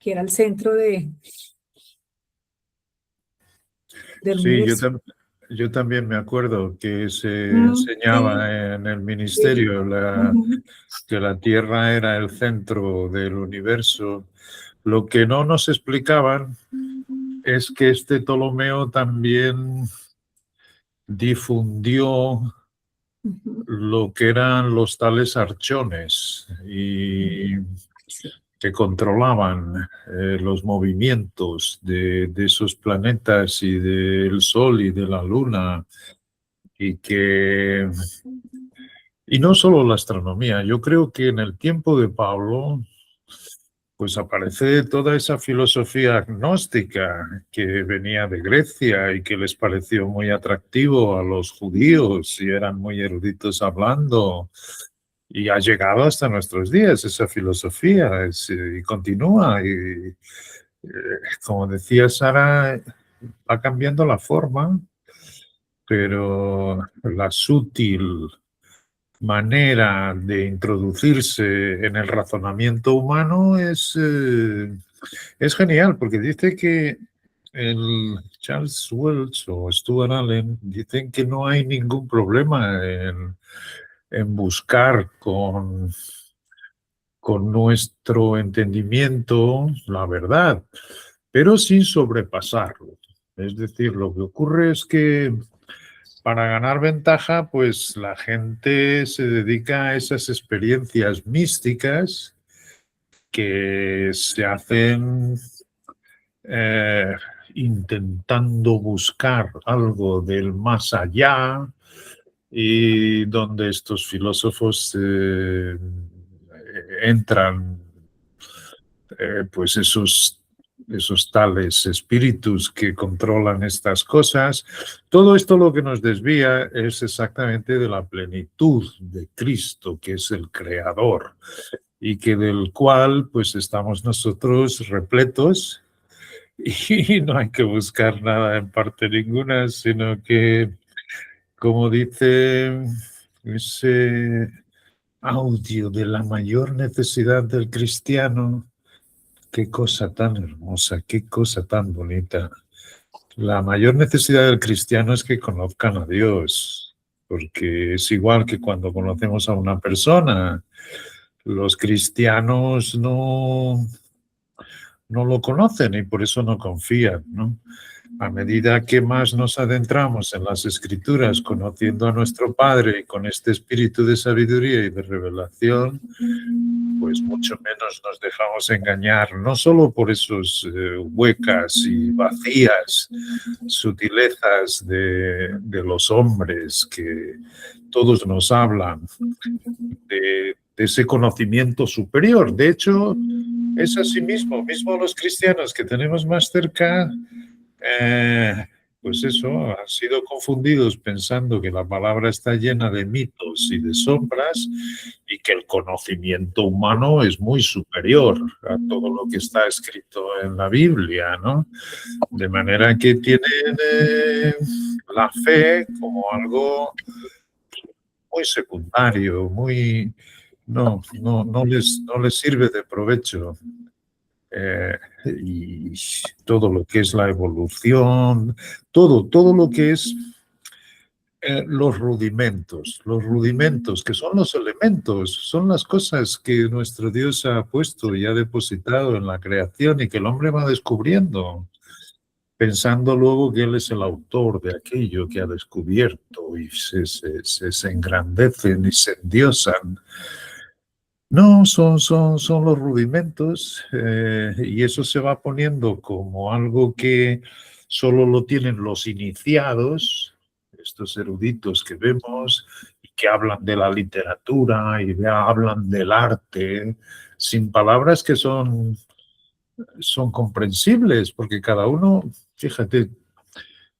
que era el centro del Sí, universo. yo también me acuerdo que se Sí, enseñaba en el sí. ministerio Ujú, que la Tierra era el centro del universo. Lo que no nos explicaban es que este Ptolomeo también difundió ujú, lo que eran los tales archones y sí. que controlaban los movimientos de esos planetas y del Sol y de la Luna y que y no solo la astronomía, yo creo que en el tiempo de Pablo pues aparece toda esa filosofía agnóstica que venía de Grecia y que les pareció muy atractivo a los judíos y eran muy eruditos hablando. Y ha llegado hasta nuestros días esa filosofía y continúa. Y como decía Sara, va cambiando la forma, pero la sutil manera de introducirse en el razonamiento humano es genial, porque dice que el Charles Wells o Stuart Allen dicen que no hay ningún problema en buscar con nuestro entendimiento la verdad, pero sin sobrepasarlo. Es decir, lo que ocurre es que para ganar ventaja, pues la gente se dedica a esas experiencias místicas que se hacen eh, intentando buscar algo del más allá y donde estos filósofos entran, pues esos tales espíritus que controlan estas cosas. Todo esto lo que nos desvía es exactamente de la plenitud de Cristo, que es el creador y que del cual pues estamos nosotros repletos y no hay que buscar nada en parte ninguna, sino que, como dice ese audio de la mayor necesidad del cristiano, qué cosa tan hermosa, qué cosa tan bonita. La mayor necesidad del cristiano es que conozcan a Dios, porque es igual que cuando conocemos a una persona. Los cristianos no lo conocen y por eso no confían, ¿no? A medida que más nos adentramos en las escrituras, conociendo a nuestro Padre y con este espíritu de sabiduría y de revelación, pues mucho menos nos dejamos engañar, no solo por esos huecas y vacías sutilezas de los hombres que todos nos hablan de ese conocimiento superior. De hecho, es así mismo los cristianos que tenemos más cerca, eh, pues eso, han sido confundidos pensando que la palabra está llena de mitos y de sombras y que el conocimiento humano es muy superior a todo lo que está escrito en la Biblia, ¿no? De manera que tienen la fe como algo muy secundario, muy... no les sirve de provecho. eh, y todo lo que es la evolución, todo lo que es los rudimentos, que son los elementos, son las cosas que nuestro Dios ha puesto y ha depositado en la creación y que el hombre va descubriendo, pensando luego que él es el autor de aquello que ha descubierto y se engrandecen y se endiosan. No, son los rudimentos y eso se va poniendo como algo que solo lo tienen los iniciados, estos eruditos que vemos y que hablan de la literatura y hablan del arte, sin palabras que son comprensibles, porque cada uno, fíjate,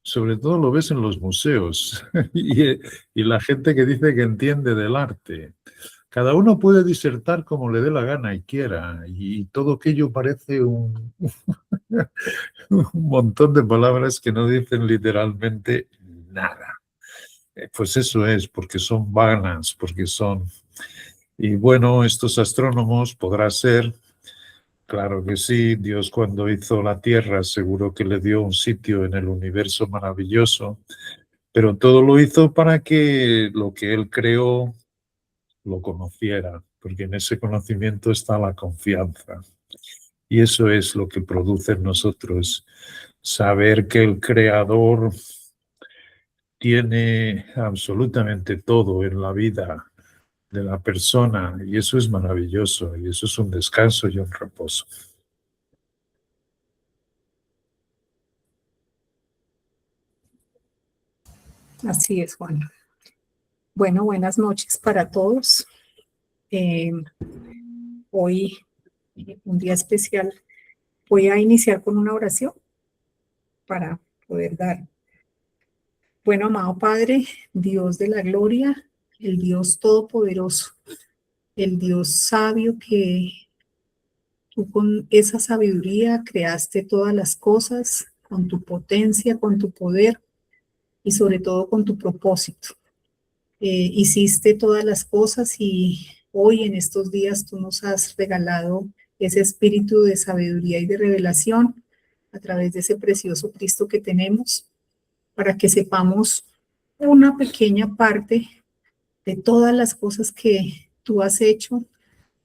sobre todo lo ves en los museos y la gente que dice que entiende del arte. Cada uno puede disertar como le dé la gana y quiera, y todo aquello parece un montón de palabras que no dicen literalmente nada. Pues eso es, porque son vanas, porque son... Y bueno, estos astrónomos podrá ser, Claro que sí, Dios cuando hizo la tierra seguro que le dio un sitio en el universo maravilloso, pero todo lo hizo para que lo que Él creó lo conociera, porque en ese conocimiento está la confianza. Y eso es lo que produce en nosotros saber que el Creador tiene absolutamente todo en la vida de la persona y eso es maravilloso y eso es un descanso y un reposo. Así es, Juan. Bueno, buenas noches para todos. Hoy, un día especial, voy a iniciar con una oración para poder dar. Bueno, amado Padre, Dios de la gloria, el Dios todopoderoso, el Dios sabio que tú con esa sabiduría creaste todas las cosas, con tu potencia, con tu poder y sobre todo con tu propósito. Hiciste todas las cosas y hoy en estos días tú nos has regalado ese espíritu de sabiduría y de revelación a través de ese precioso Cristo que tenemos para que sepamos una pequeña parte de todas las cosas que tú has hecho,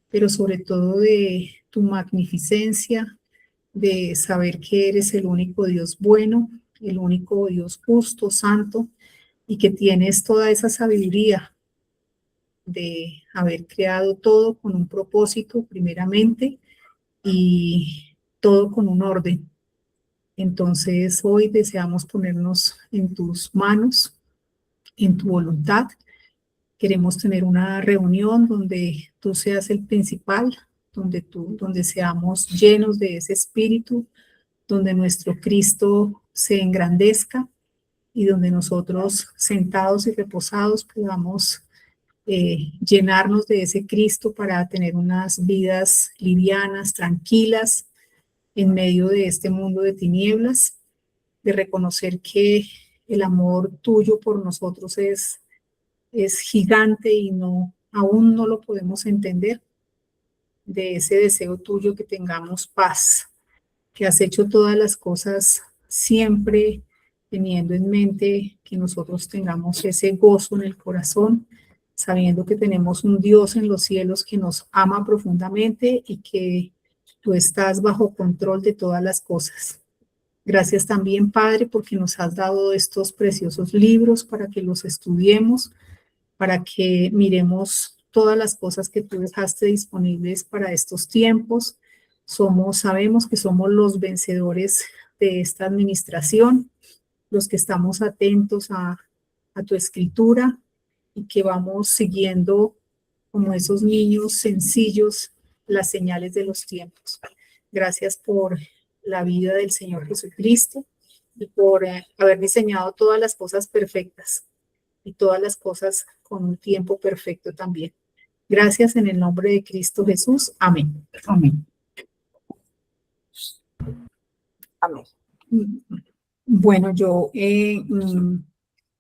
pero sobre todo de tu magnificencia, de saber que eres el único Dios bueno, el único Dios justo, santo, y que tienes toda esa sabiduría de haber creado todo con un propósito primeramente y todo con un orden. Entonces hoy deseamos ponernos en tus manos, en tu voluntad. Queremos tener una reunión donde tú seas el principal, donde seamos llenos de ese espíritu, donde nuestro Cristo se engrandezca y donde nosotros sentados y reposados podamos llenarnos de ese Cristo para tener unas vidas livianas, tranquilas, en medio de este mundo de tinieblas, de reconocer que el amor tuyo por nosotros es gigante y aún no lo podemos entender, de ese deseo tuyo que tengamos paz, que has hecho todas las cosas siempre teniendo en mente que nosotros tengamos ese gozo en el corazón, sabiendo que tenemos un Dios en los cielos que nos ama profundamente y que tú estás bajo control de todas las cosas. Gracias también, Padre, porque nos has dado estos preciosos libros para que los estudiemos, para que miremos todas las cosas que tú dejaste disponibles para estos tiempos. Sabemos que somos los vencedores de esta administración, los que estamos atentos a tu escritura y que vamos siguiendo como esos niños sencillos las señales de los tiempos. Gracias por la vida del Señor Jesucristo y por haber diseñado todas las cosas perfectas y todas las cosas con un tiempo perfecto también. Gracias en el nombre de Cristo Jesús. Amén. Amén. Amén. Bueno, yo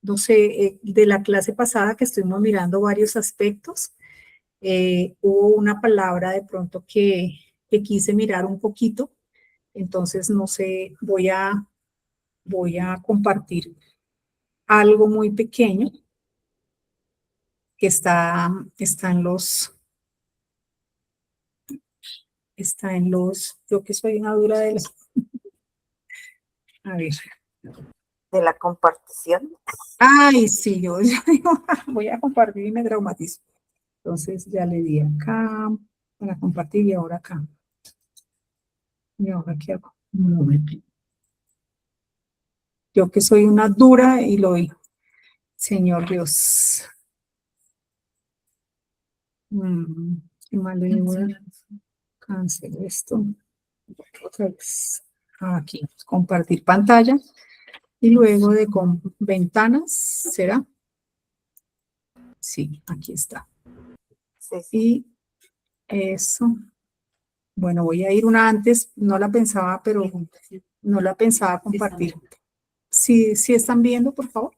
no sé, de la clase pasada que estuvimos mirando varios aspectos, hubo una palabra de pronto que quise mirar un poquito, entonces no sé, voy a compartir algo muy pequeño que está en los, yo que soy una dura de las, a ver. De la compartición. Ay, sí, yo digo, voy a compartir y me traumatizo. Entonces ya le di acá para compartir y ahora acá. ¿Y ahora qué hago? Un momento. Yo que soy una dura y lo oigo. Señor Dios. Qué mal le voy a cancelar esto. Otra vez. Aquí, compartir pantalla. Y luego de con ventanas, ¿será? Sí, aquí está. Sí, sí. Y eso. Bueno, voy a ir una antes, no la pensaba, pero no la pensaba compartir. Sí, están viendo, por favor.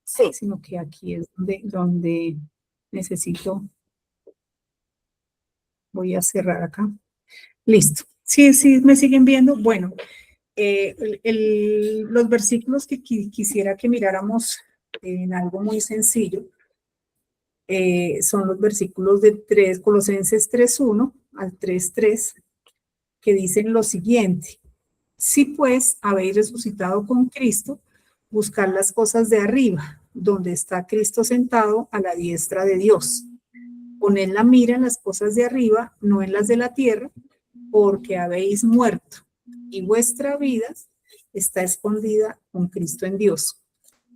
Sí. Sino que aquí es donde necesito. Voy a cerrar acá. Listo. Sí, me siguen viendo. Bueno, los versículos que quisiera que miráramos en algo muy sencillo son los versículos de Colosenses 3:1 al 3:3, que dicen lo siguiente: si pues habéis resucitado con Cristo, buscad las cosas de arriba, donde está Cristo sentado a la diestra de Dios. Poned la mira en las cosas de arriba, no en las de la tierra, porque habéis muerto, y vuestra vida está escondida con Cristo en Dios.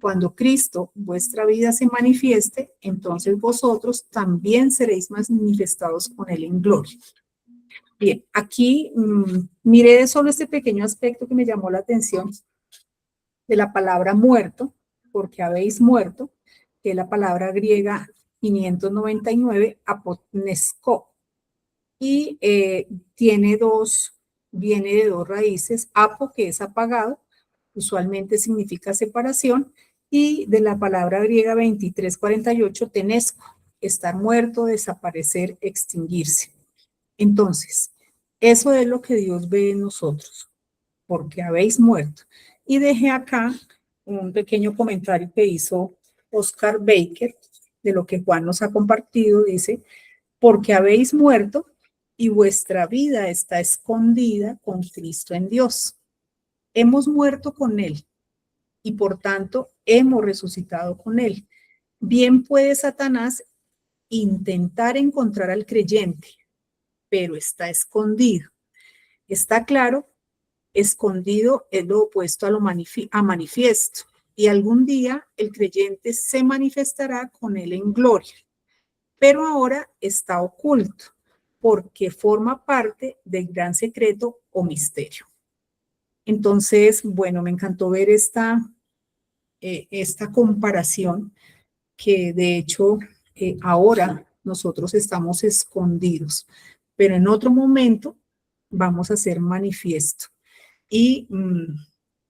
Cuando Cristo, vuestra vida, se manifieste, entonces vosotros también seréis manifestados con Él en gloria. Bien, aquí miré solo este pequeño aspecto que me llamó la atención de la palabra muerto, porque habéis muerto, que es la palabra griega 599, apotnesko, y viene de dos raíces: apo, que es apagado, usualmente significa separación, y de la palabra griega 2348, tenesco, estar muerto, desaparecer, extinguirse. Entonces, eso es lo que Dios ve en nosotros, porque habéis muerto. Y dejé acá un pequeño comentario que hizo Oscar Baker de lo que Juan nos ha compartido. Dice: porque habéis muerto y vuestra vida está escondida con Cristo en Dios. Hemos muerto con Él y por tanto hemos resucitado con Él. Bien puede Satanás intentar encontrar al creyente, pero está escondido. Está claro, escondido es lo opuesto a manifiesto, y algún día el creyente se manifestará con Él en gloria, pero ahora está oculto porque forma parte del gran secreto o misterio. Entonces, bueno, me encantó ver esta comparación, que de hecho ahora nosotros estamos escondidos, pero en otro momento vamos a ser manifiesto y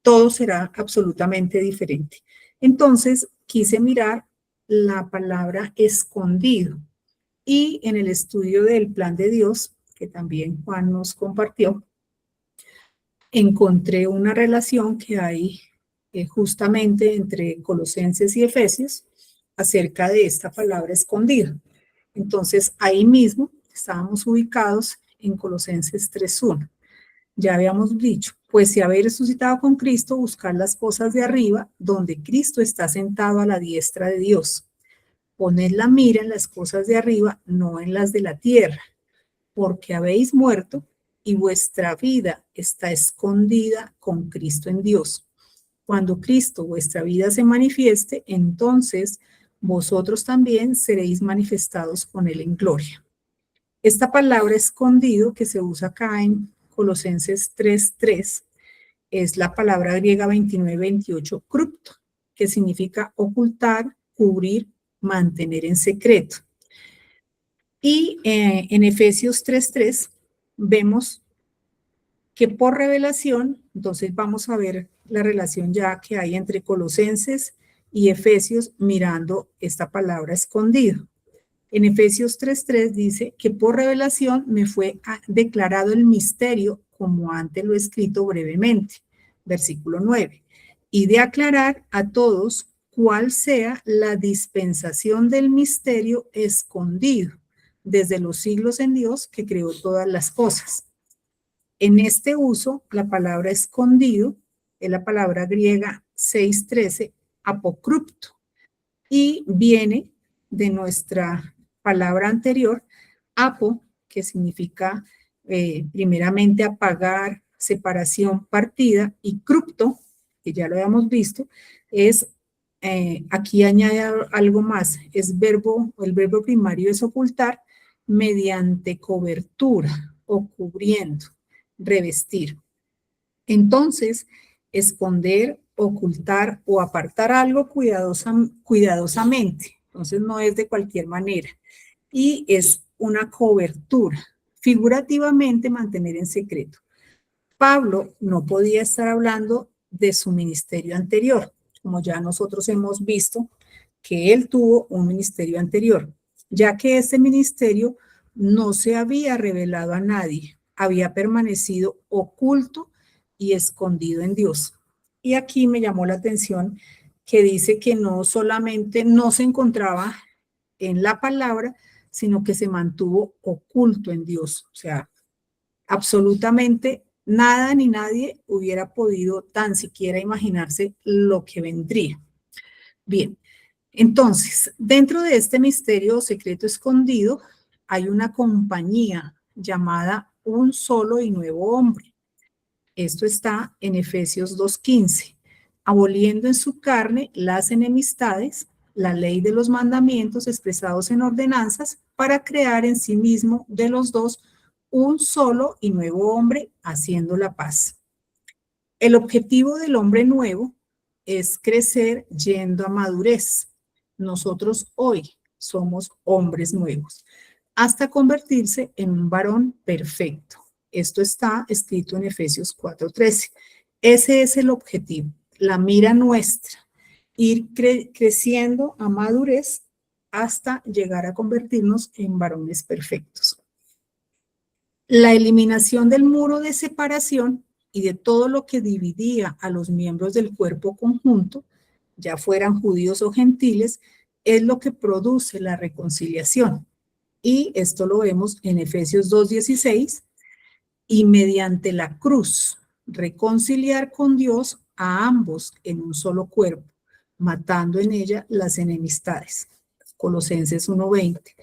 todo será absolutamente diferente. Entonces, quise mirar la palabra escondido, y en el estudio del plan de Dios, que también Juan nos compartió, encontré una relación que hay justamente entre Colosenses y Efesios acerca de esta palabra escondida. Entonces, ahí mismo estábamos ubicados en Colosenses 3:1. Ya habíamos dicho: pues si habéis resucitado con Cristo, buscar las cosas de arriba, donde Cristo está sentado a la diestra de Dios. Poned la mira en las cosas de arriba, no en las de la tierra, porque habéis muerto y vuestra vida está escondida con Cristo en Dios. Cuando Cristo, vuestra vida, se manifieste, entonces vosotros también seréis manifestados con Él en gloria. Esta palabra escondido que se usa acá en Colosenses 3:3 es la palabra griega 2928, crupto, que significa ocultar, cubrir, mantener en secreto. Y en Efesios 3:3 vemos que por revelación, entonces vamos a ver la relación ya que hay entre Colosenses y Efesios mirando esta palabra escondido. En Efesios 3:3 dice que por revelación me fue declarado el misterio, como antes lo he escrito brevemente. Versículo 9. Y de aclarar a todos cuál sea la dispensación del misterio escondido desde los siglos en Dios, que creó todas las cosas. En este uso, la palabra escondido es la palabra griega 6:13, apocrypto, y viene de nuestra palabra anterior, apo, que significa primeramente apagar, separación, partida, y crupto, que ya lo habíamos visto, es, aquí añade algo más, es el verbo primario es ocultar mediante cobertura o cubriendo, revestir. Entonces, esconder, ocultar o apartar algo cuidadosamente. Entonces, no es de cualquier manera. Y es una cobertura. Figurativamente, mantener en secreto. Pablo no podía estar hablando de su ministerio anterior, como ya nosotros hemos visto que él tuvo un ministerio anterior, ya que este ministerio no se había revelado a nadie había permanecido oculto y escondido en Dios. Y aquí me llamó la atención que dice que no solamente no se encontraba en la palabra, sino que se mantuvo oculto en Dios. O sea, absolutamente nada ni nadie hubiera podido tan siquiera imaginarse lo que vendría. Bien, entonces, dentro de este misterio secreto escondido, hay una compañía llamada Un Solo y Nuevo Hombre. Esto está en Efesios 2:15, aboliendo en su carne las enemistades, la ley de los mandamientos expresados en ordenanzas, para crear en sí mismo de los dos un solo y nuevo hombre, haciendo la paz. El objetivo del hombre nuevo es crecer yendo a madurez. Nosotros hoy somos hombres nuevos, hasta convertirse en un varón perfecto. Esto está escrito en Efesios 4:13. Ese es el objetivo, la mira nuestra, ir creciendo a madurez hasta llegar a convertirnos en varones perfectos. La eliminación del muro de separación y de todo lo que dividía a los miembros del cuerpo conjunto, ya fueran judíos o gentiles, es lo que produce la reconciliación. Y esto lo vemos en Efesios 2:16, y mediante la cruz reconciliar con Dios a ambos en un solo cuerpo, matando en ella las enemistades. Colosenses 1:20.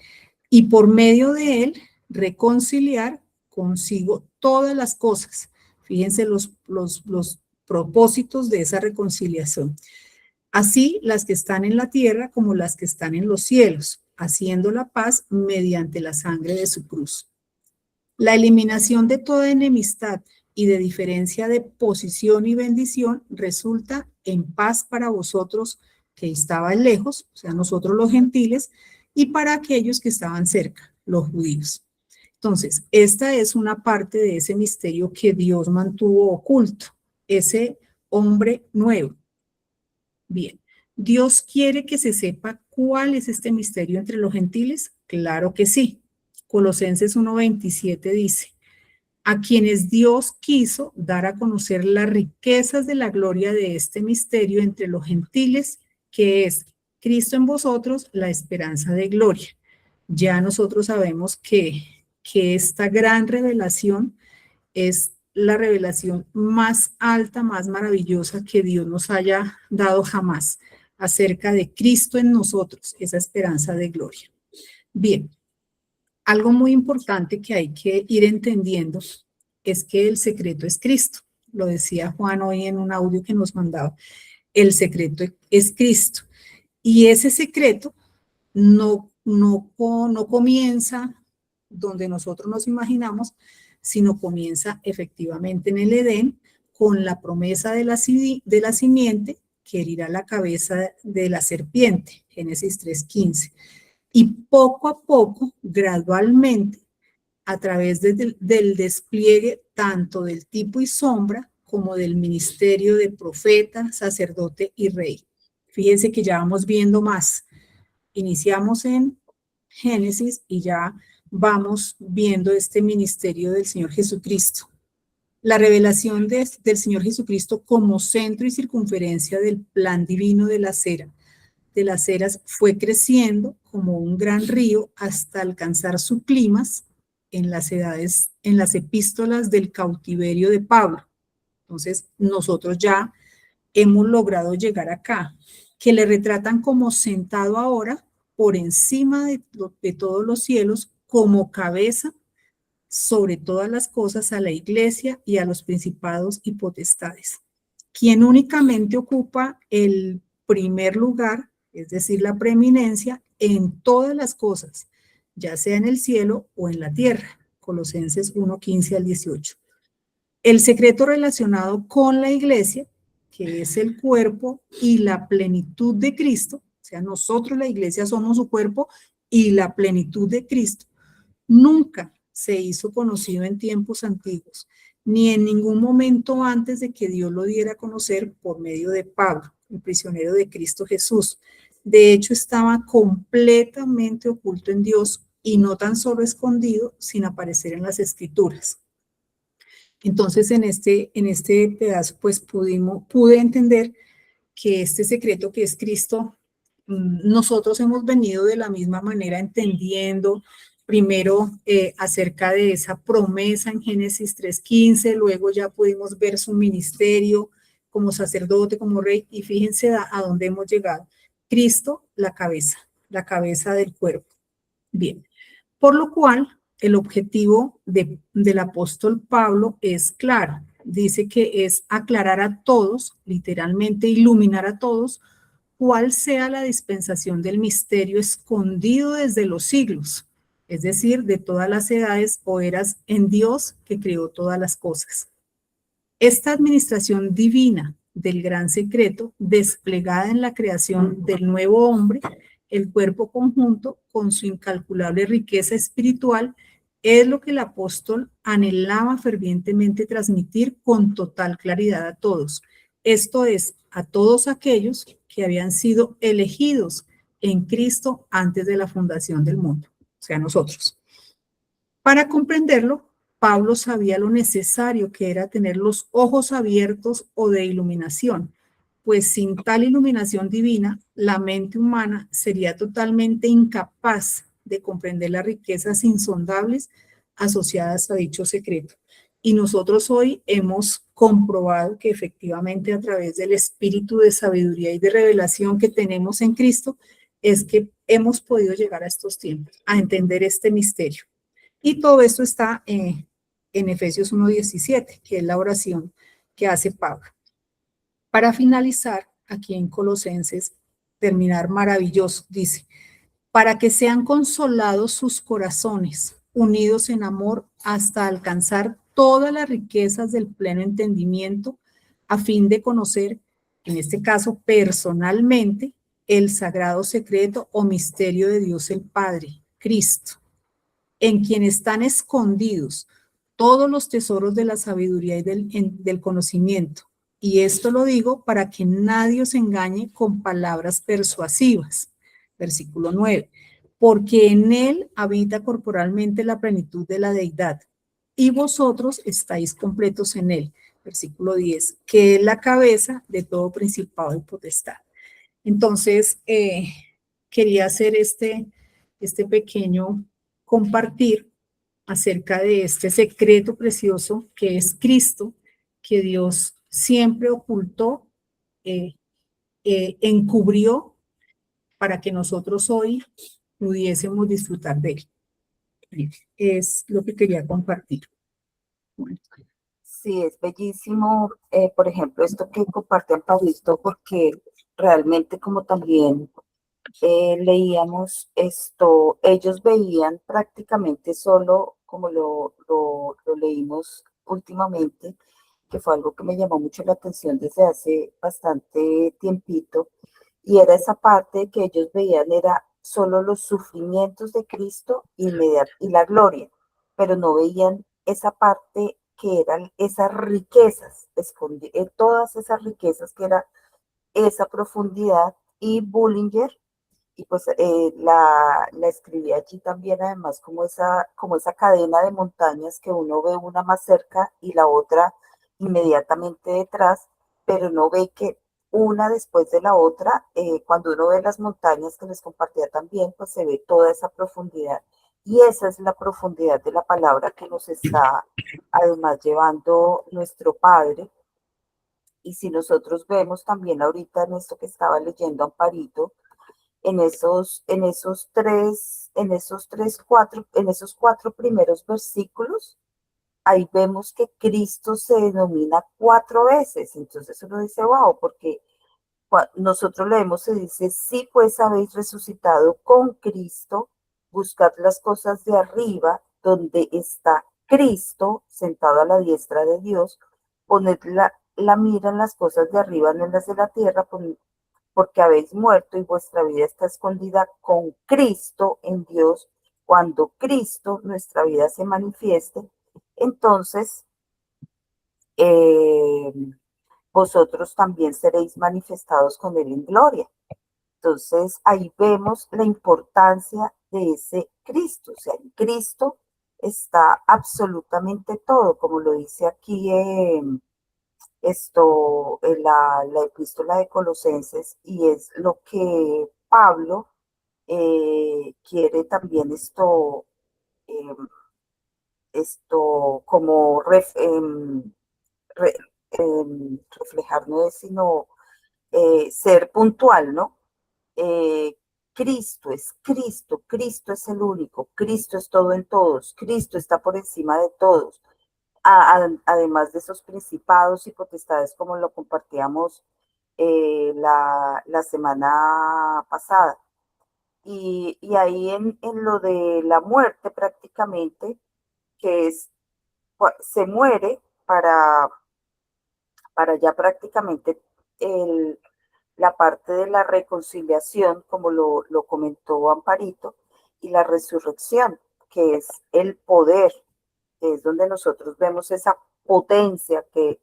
Y por medio de él reconciliar consigo todas las cosas. Fíjense los propósitos de esa reconciliación. Así las que están en la tierra como las que están en los cielos, haciendo la paz mediante la sangre de su cruz. La eliminación de toda enemistad y de diferencia de posición y bendición resulta en paz para vosotros que estaban lejos, o sea, nosotros los gentiles, y para aquellos que estaban cerca, los judíos. Entonces, esta es una parte de ese misterio que Dios mantuvo oculto, ese hombre nuevo. Bien, ¿Dios quiere que se sepa cuál es este misterio entre los gentiles? Claro que sí. Colosenses 1:27 dice, a quienes Dios quiso dar a conocer las riquezas de la gloria de este misterio entre los gentiles, que es Cristo en vosotros, la esperanza de gloria. Ya nosotros sabemos que esta gran revelación es la revelación más alta, más maravillosa que Dios nos haya dado jamás, acerca de Cristo en nosotros, esa esperanza de gloria. Bien, algo muy importante que hay que ir entendiendo es que el secreto es Cristo. Lo decía Juan hoy en un audio que nos mandaba. El secreto es Cristo. Y ese secreto no comienza donde nosotros nos imaginamos, sino comienza efectivamente en el Edén con la promesa de la simiente que herirá la cabeza de la serpiente, Génesis 3:15. Y poco a poco, gradualmente, a través del despliegue tanto del tipo y sombra como del ministerio de profeta, sacerdote y rey. Fíjense que ya vamos viendo más. Iniciamos en Génesis y ya vamos viendo este ministerio del Señor Jesucristo. La revelación del Señor Jesucristo como centro y circunferencia del plan divino de las eras fue creciendo como un gran río hasta alcanzar su clímax en las epístolas del cautiverio de Pablo. Entonces, nosotros ya hemos logrado llegar acá, que le retratan como sentado ahora por encima de todos los cielos, como cabeza sobre todas las cosas a la iglesia y a los principados y potestades, quien únicamente ocupa el primer lugar, es decir, la preeminencia en todas las cosas, ya sea en el cielo o en la tierra. Colosenses 1:15-18. El secreto relacionado con la iglesia, que es el cuerpo y la plenitud de Cristo, o sea, nosotros la iglesia somos su cuerpo y la plenitud de Cristo, nunca se hizo conocido en tiempos antiguos, ni en ningún momento antes de que Dios lo diera a conocer por medio de Pablo, el prisionero de Cristo Jesús. De hecho, estaba completamente oculto en Dios y no tan solo escondido, sin aparecer en las Escrituras. Entonces, en este pedazo, pues pude entender que este secreto que es Cristo, nosotros hemos venido de la misma manera entendiendo primero acerca de esa promesa en Génesis 3:15, luego ya pudimos ver su ministerio como sacerdote, como rey, y fíjense a dónde hemos llegado. Cristo, la cabeza del cuerpo. Bien, por lo cual el objetivo del apóstol Pablo es claro. Dice que es aclarar a todos, literalmente iluminar a todos, cuál sea la dispensación del misterio escondido desde los siglos, es decir, de todas las edades o eras en Dios que creó todas las cosas. Esta administración divina del gran secreto, desplegada en la creación del nuevo hombre, el cuerpo conjunto con su incalculable riqueza espiritual, es lo que el apóstol anhelaba fervientemente transmitir con total claridad a todos. Esto es, a todos aquellos que habían sido elegidos en Cristo antes de la fundación del mundo, o sea, nosotros. Para comprenderlo, Pablo sabía lo necesario que era tener los ojos abiertos o de iluminación, pues sin tal iluminación divina, la mente humana sería totalmente incapaz de comprender las riquezas insondables asociadas a dicho secreto. Y nosotros hoy hemos comprobado que efectivamente a través del espíritu de sabiduría y de revelación que tenemos en Cristo, es que hemos podido llegar a estos tiempos, a entender este misterio. Y todo esto está en Efesios 1:17, que es la oración que hace Pablo. Para finalizar, aquí en Colosenses, terminar maravilloso, dice, para que sean consolados sus corazones, unidos en amor hasta alcanzar todas las riquezas del pleno entendimiento, a fin de conocer, en este caso personalmente, el sagrado secreto o misterio de Dios el Padre, Cristo, en quien están escondidos todos los tesoros de la sabiduría y del conocimiento. Y esto lo digo para que nadie os engañe con palabras persuasivas. Versículo 9. Porque en él habita corporalmente la plenitud de la deidad, y vosotros estáis completos en él. Versículo 10. Que es la cabeza de todo principado y potestad. Entonces, quería hacer este pequeño compartir acerca de este secreto precioso que es Cristo, que Dios siempre ocultó, encubrió para que nosotros hoy pudiésemos disfrutar de él. Es lo que quería compartir. Bueno. Sí, es bellísimo, por ejemplo, esto que comparten Pablito, porque realmente como también leíamos esto, ellos veían prácticamente solo, como lo leímos últimamente, que fue algo que me llamó mucho la atención desde hace bastante tiempito, y era esa parte que ellos veían era solo los sufrimientos de Cristo y la gloria, pero no veían esa parte que eran esas riquezas, todas esas riquezas que era esa profundidad, y Bullinger, y pues la escribí allí también, además, como esa cadena de montañas que uno ve una más cerca y la otra inmediatamente detrás, pero no ve que una después de la otra, cuando uno ve las montañas que les compartía también, pues se ve toda esa profundidad. Y esa es la profundidad de la palabra que nos está además llevando nuestro Padre. Y si nosotros vemos también ahorita en esto que estaba leyendo Amparito, en esos cuatro primeros versículos, ahí vemos que Cristo se denomina 4 veces. Entonces uno dice, wow, porque nosotros leemos y dice, sí, pues habéis resucitado con Cristo, buscad las cosas de arriba, donde está Cristo sentado a la diestra de Dios, poned la mira en las cosas de arriba, no en las de la tierra, porque habéis muerto y vuestra vida está escondida con Cristo en Dios. Cuando Cristo, nuestra vida, se manifieste, entonces vosotros también seréis manifestados con él en gloria. Entonces ahí vemos la importancia de ese Cristo. O sea, en Cristo está absolutamente todo, como lo dice aquí en la epístola de Colosenses, y es lo que Pablo quiere también eh, como re- reflejar, no es sino ser puntual, ¿no? Eh, Cristo es Cristo, Cristo es el único, Cristo es todo en todos, Cristo está por encima de todos. Además de esos principados y potestades, como lo compartíamos la semana pasada. Y ahí en lo de la muerte prácticamente, que es, se muere para ya prácticamente el, la parte de la reconciliación, como lo comentó Amparito, y la resurrección, que es el poder, que es donde nosotros vemos esa potencia que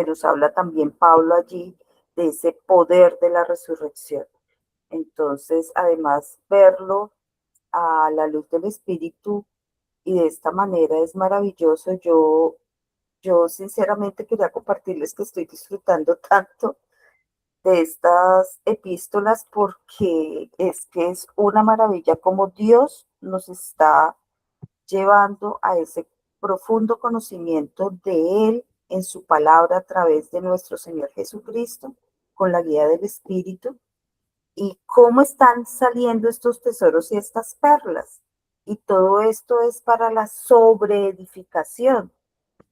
nos habla también Pablo allí, de ese poder de la resurrección. Entonces, además, verlo a la luz del Espíritu y de esta manera es maravilloso. Yo sinceramente quería compartirles que estoy disfrutando tanto de estas epístolas porque es que es una maravilla como Dios nos está llevando a ese profundo conocimiento de Él en su palabra a través de nuestro Señor Jesucristo, con la guía del Espíritu, y cómo están saliendo estos tesoros y estas perlas. Y todo esto es para la sobreedificación,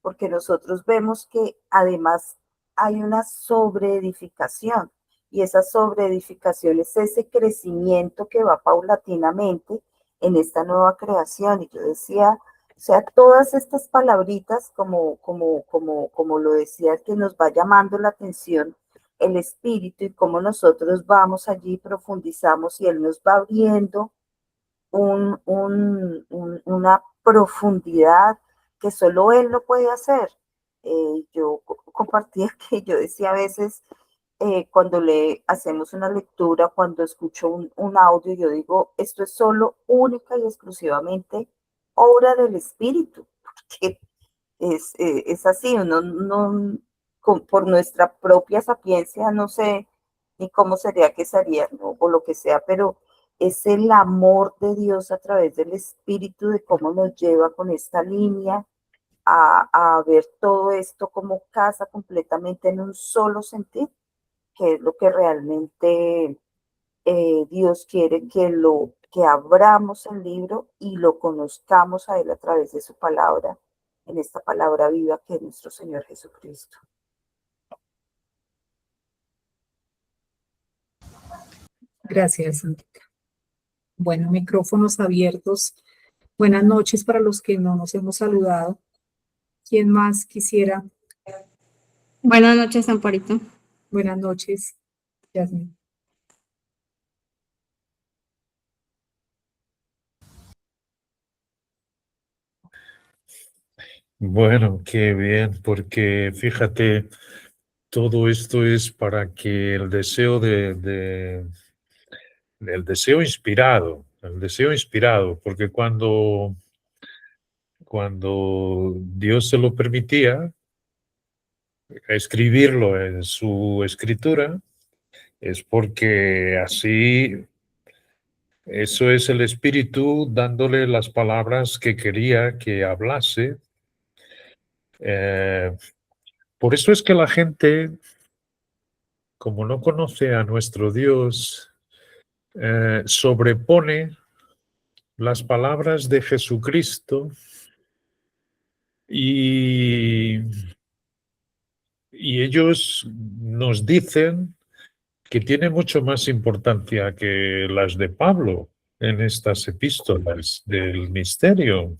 porque nosotros vemos que además hay una sobreedificación, y esa sobreedificación es ese crecimiento que va paulatinamente en esta nueva creación. Y yo decía, o sea, todas estas palabritas, como lo decía, que nos va llamando la atención el espíritu, y cómo nosotros vamos allí, profundizamos y él nos va abriendo una profundidad que solo él lo puede hacer. Yo compartía que yo decía a veces, cuando le hacemos una lectura, cuando escucho un audio, yo digo, esto es solo única y exclusivamente obra del Espíritu, porque es así, uno no, por nuestra propia sapiencia, no sé ni cómo sería que sería, ¿no? O lo que sea, pero es el amor de Dios a través del Espíritu, de cómo nos lleva con esta línea a ver todo esto como casa completamente en un solo sentido, que es lo que realmente Dios quiere que abramos el libro y lo conozcamos a Él a través de su palabra, en esta palabra viva que es nuestro Señor Jesucristo. Gracias, Santita. Bueno, micrófonos abiertos. Buenas noches para los que no nos hemos saludado. ¿Quién más quisiera? Buenas noches, Amparito. Buenas noches, Yasmin. Bueno, qué bien, porque fíjate, todo esto es para que el deseo el deseo inspirado, porque cuando Dios se lo permitía, escribirlo en su escritura, es porque así eso es el Espíritu dándole las palabras que quería que hablase. Por eso es que la gente, como no conoce a nuestro Dios, sobrepone las palabras de Jesucristo y, y ellos nos dicen que tiene mucho más importancia que las de Pablo en estas epístolas del misterio.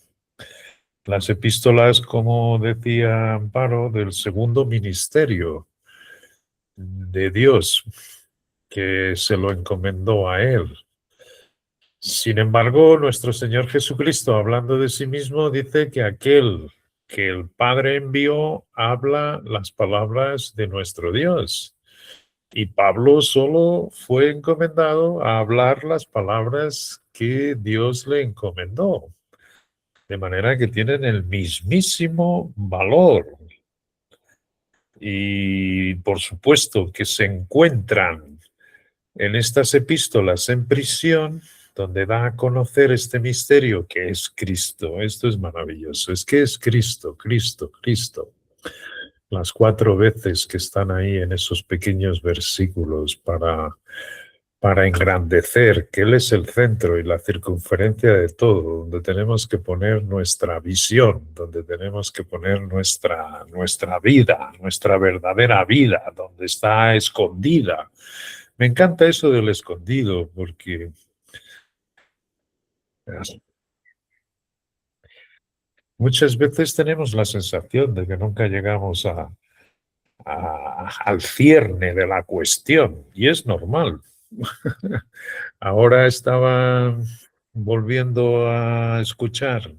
Las epístolas, como decía Amparo, del segundo ministerio de Dios, que se lo encomendó a él. Sin embargo, nuestro Señor Jesucristo, hablando de sí mismo, dice que aquel que el Padre envió habla las palabras de nuestro Dios. Y Pablo solo fue encomendado a hablar las palabras que Dios le encomendó. de manera que tienen el mismísimo valor. Y por supuesto que se encuentran en estas epístolas en prisión, donde da a conocer este misterio que es Cristo. Esto es maravilloso. Es que es Cristo, Cristo, Cristo. Las 4 veces que están ahí en esos pequeños versículos para engrandecer que Él es el centro y la circunferencia de todo, donde tenemos que poner nuestra visión, donde tenemos que poner nuestra vida, nuestra verdadera vida, donde está escondida. Me encanta eso del escondido, porque muchas veces tenemos la sensación de que nunca llegamos al cierne de la cuestión, y es normal. Ahora estaba volviendo a escuchar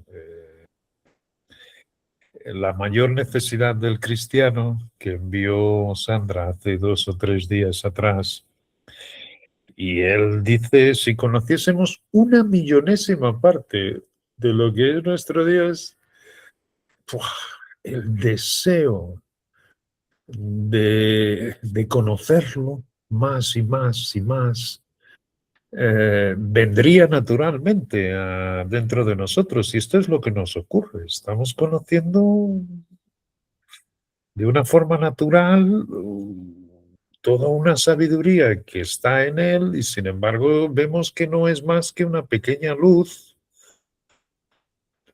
la mayor necesidad del cristiano que envió Sandra hace 2 o 3 días atrás. Y él dice, si conociésemos 1/millonésima parte de lo que es nuestro Dios, ¡pua!, el deseo de conocerlo más y más y más, vendría naturalmente dentro de nosotros. Y esto es lo que nos ocurre. Estamos conociendo de una forma natural toda una sabiduría que está en él, y sin embargo vemos que no es más que una pequeña luz,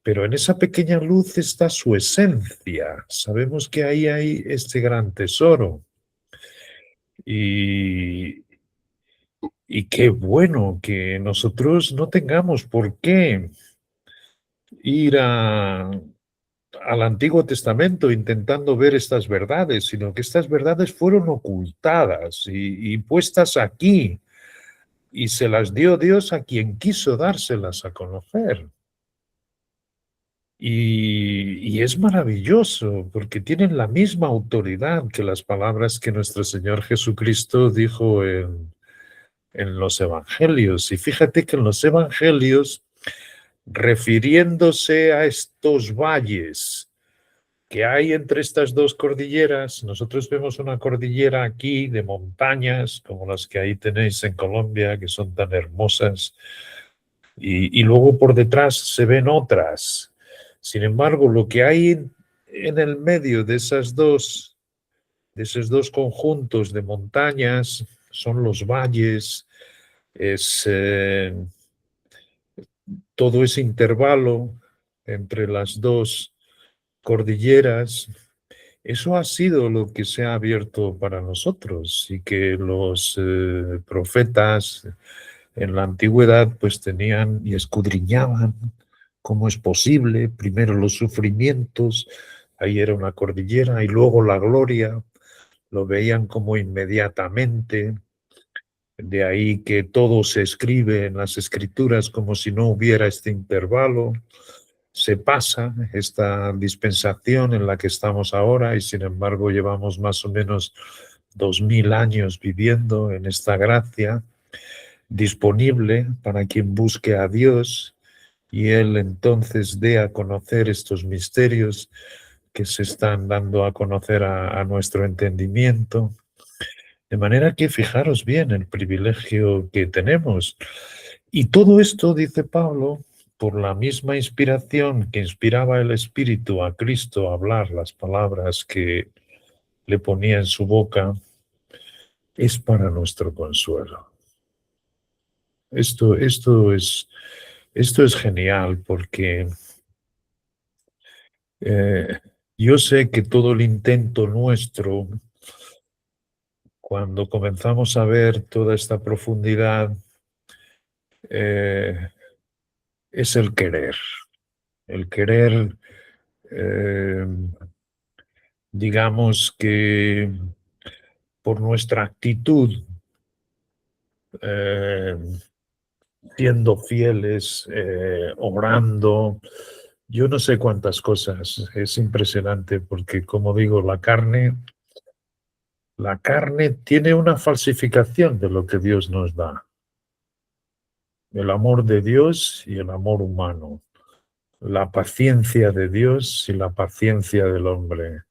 pero en esa pequeña luz está su esencia. Sabemos que ahí hay este gran tesoro. Y qué bueno que nosotros no tengamos por qué ir al Antiguo Testamento intentando ver estas verdades, sino que estas verdades fueron ocultadas y puestas aquí, y se las dio Dios a quien quiso dárselas a conocer. Y es maravilloso, porque tienen la misma autoridad que las palabras que nuestro Señor Jesucristo dijo en los evangelios. Y fíjate que en los evangelios, refiriéndose a estos valles que hay entre estas 2 cordilleras, nosotros vemos una cordillera aquí de montañas, como las que ahí tenéis en Colombia, que son tan hermosas, y luego por detrás se ven otras. Sin embargo, lo que hay en el medio de esos 2 conjuntos de montañas son los valles, es todo ese intervalo entre las 2 cordilleras. Eso ha sido lo que se ha abierto para nosotros, y que los profetas en la antigüedad pues tenían y escudriñaban cómo es posible, primero los sufrimientos, ahí era una cordillera, y luego la gloria, lo veían como inmediatamente. De ahí que todo se escribe en las escrituras como si no hubiera este intervalo. Se pasa esta dispensación en la que estamos ahora, y sin embargo llevamos más o menos 2000 años viviendo en esta gracia disponible para quien busque a Dios, y Él entonces dé a conocer estos misterios que se están dando a conocer a nuestro entendimiento. De manera que fijaros bien el privilegio que tenemos. Y todo esto, dice Pablo, por la misma inspiración que inspiraba el Espíritu a Cristo a hablar las palabras que le ponía en su boca, es para nuestro consuelo. Esto es genial, porque yo sé que todo el intento nuestro, cuando comenzamos a ver toda esta profundidad, es el querer. El querer, digamos que por nuestra actitud, siendo fieles, orando, yo no sé cuántas cosas. Es impresionante, porque, como digo, la carne tiene una falsificación de lo que Dios nos da. El amor de Dios y el amor humano. la paciencia de Dios y la paciencia del hombre.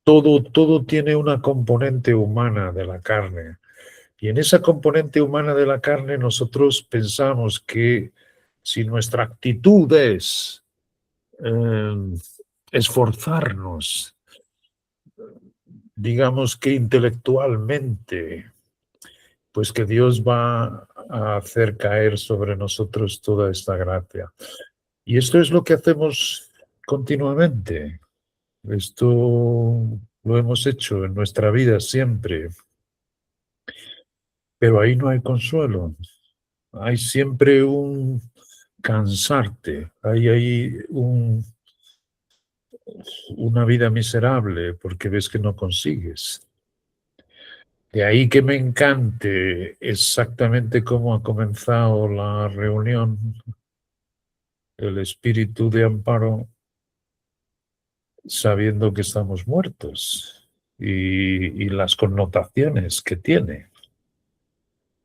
Todo tiene una componente humana de la carne. Y en esa componente humana de la carne nosotros pensamos que si nuestra actitud es esforzarnos, digamos que intelectualmente, pues que Dios va a hacer caer sobre nosotros toda esta gracia. Y esto es lo que hacemos continuamente. Esto lo hemos hecho en nuestra vida siempre. Pero ahí no hay consuelo. Hay siempre un cansarte. Hay una vida miserable porque ves que no consigues. De ahí que me encante exactamente cómo ha comenzado la reunión, el espíritu de amparo, sabiendo que estamos muertos y las connotaciones que tiene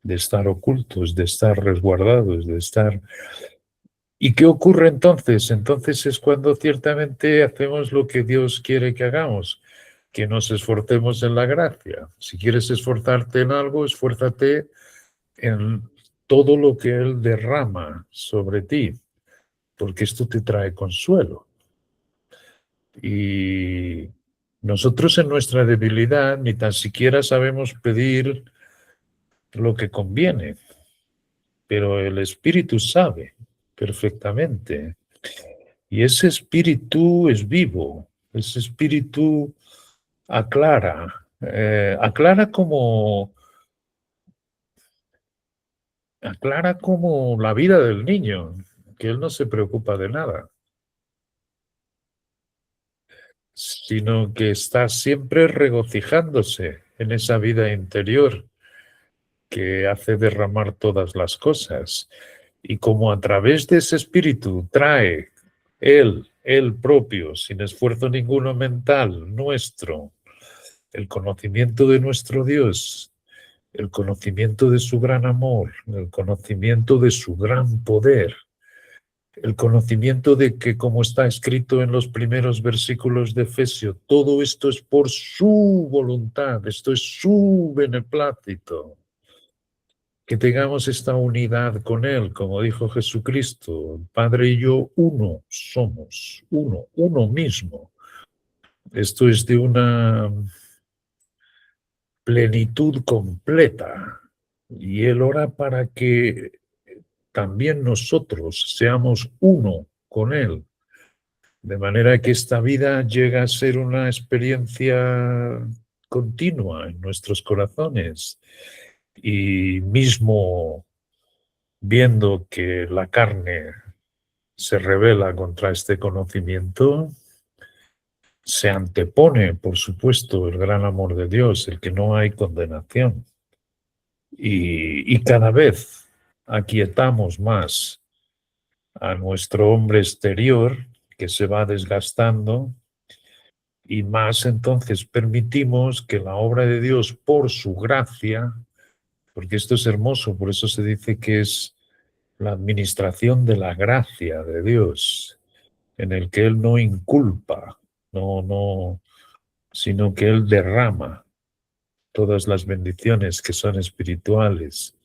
de estar ocultos, de estar resguardados, de estar... ¿Y qué ocurre entonces? Entonces es cuando ciertamente hacemos lo que Dios quiere que hagamos, que nos esforcemos en la gracia. Si quieres esforzarte en algo, esfuérzate en todo lo que Él derrama sobre ti, porque esto te trae consuelo. Y nosotros en nuestra debilidad ni tan siquiera sabemos pedir lo que conviene, pero el Espíritu sabe perfectamente. Y ese Espíritu es vivo, ese Espíritu aclara, aclara como la vida del niño, que él no se preocupa de nada, sino que está siempre regocijándose en esa vida interior que hace derramar todas las cosas. Y como a través de ese espíritu trae él propio, sin esfuerzo ninguno mental, nuestro, el conocimiento de nuestro Dios, el conocimiento de su gran amor, el conocimiento de su gran poder, el conocimiento de que, como está escrito en los primeros versículos de Efesios, todo esto es por su voluntad, esto es su beneplácito. Que tengamos esta unidad con Él, como dijo Jesucristo, el Padre y yo uno somos, uno mismo. Esto es de una plenitud completa. Y Él ora para que también nosotros seamos uno con Él. De manera que esta vida llega a ser una experiencia continua en nuestros corazones. Y mismo viendo que la carne se rebela contra este conocimiento, se antepone, por supuesto, el gran amor de Dios, el que no hay condenación. Y cada vez aquietamos más a nuestro hombre exterior, que se va desgastando, y más entonces permitimos que la obra de Dios, por su gracia, porque esto es hermoso, por eso se dice que es la administración de la gracia de Dios, en el que Él no inculpa, sino que Él derrama todas las bendiciones que son espirituales.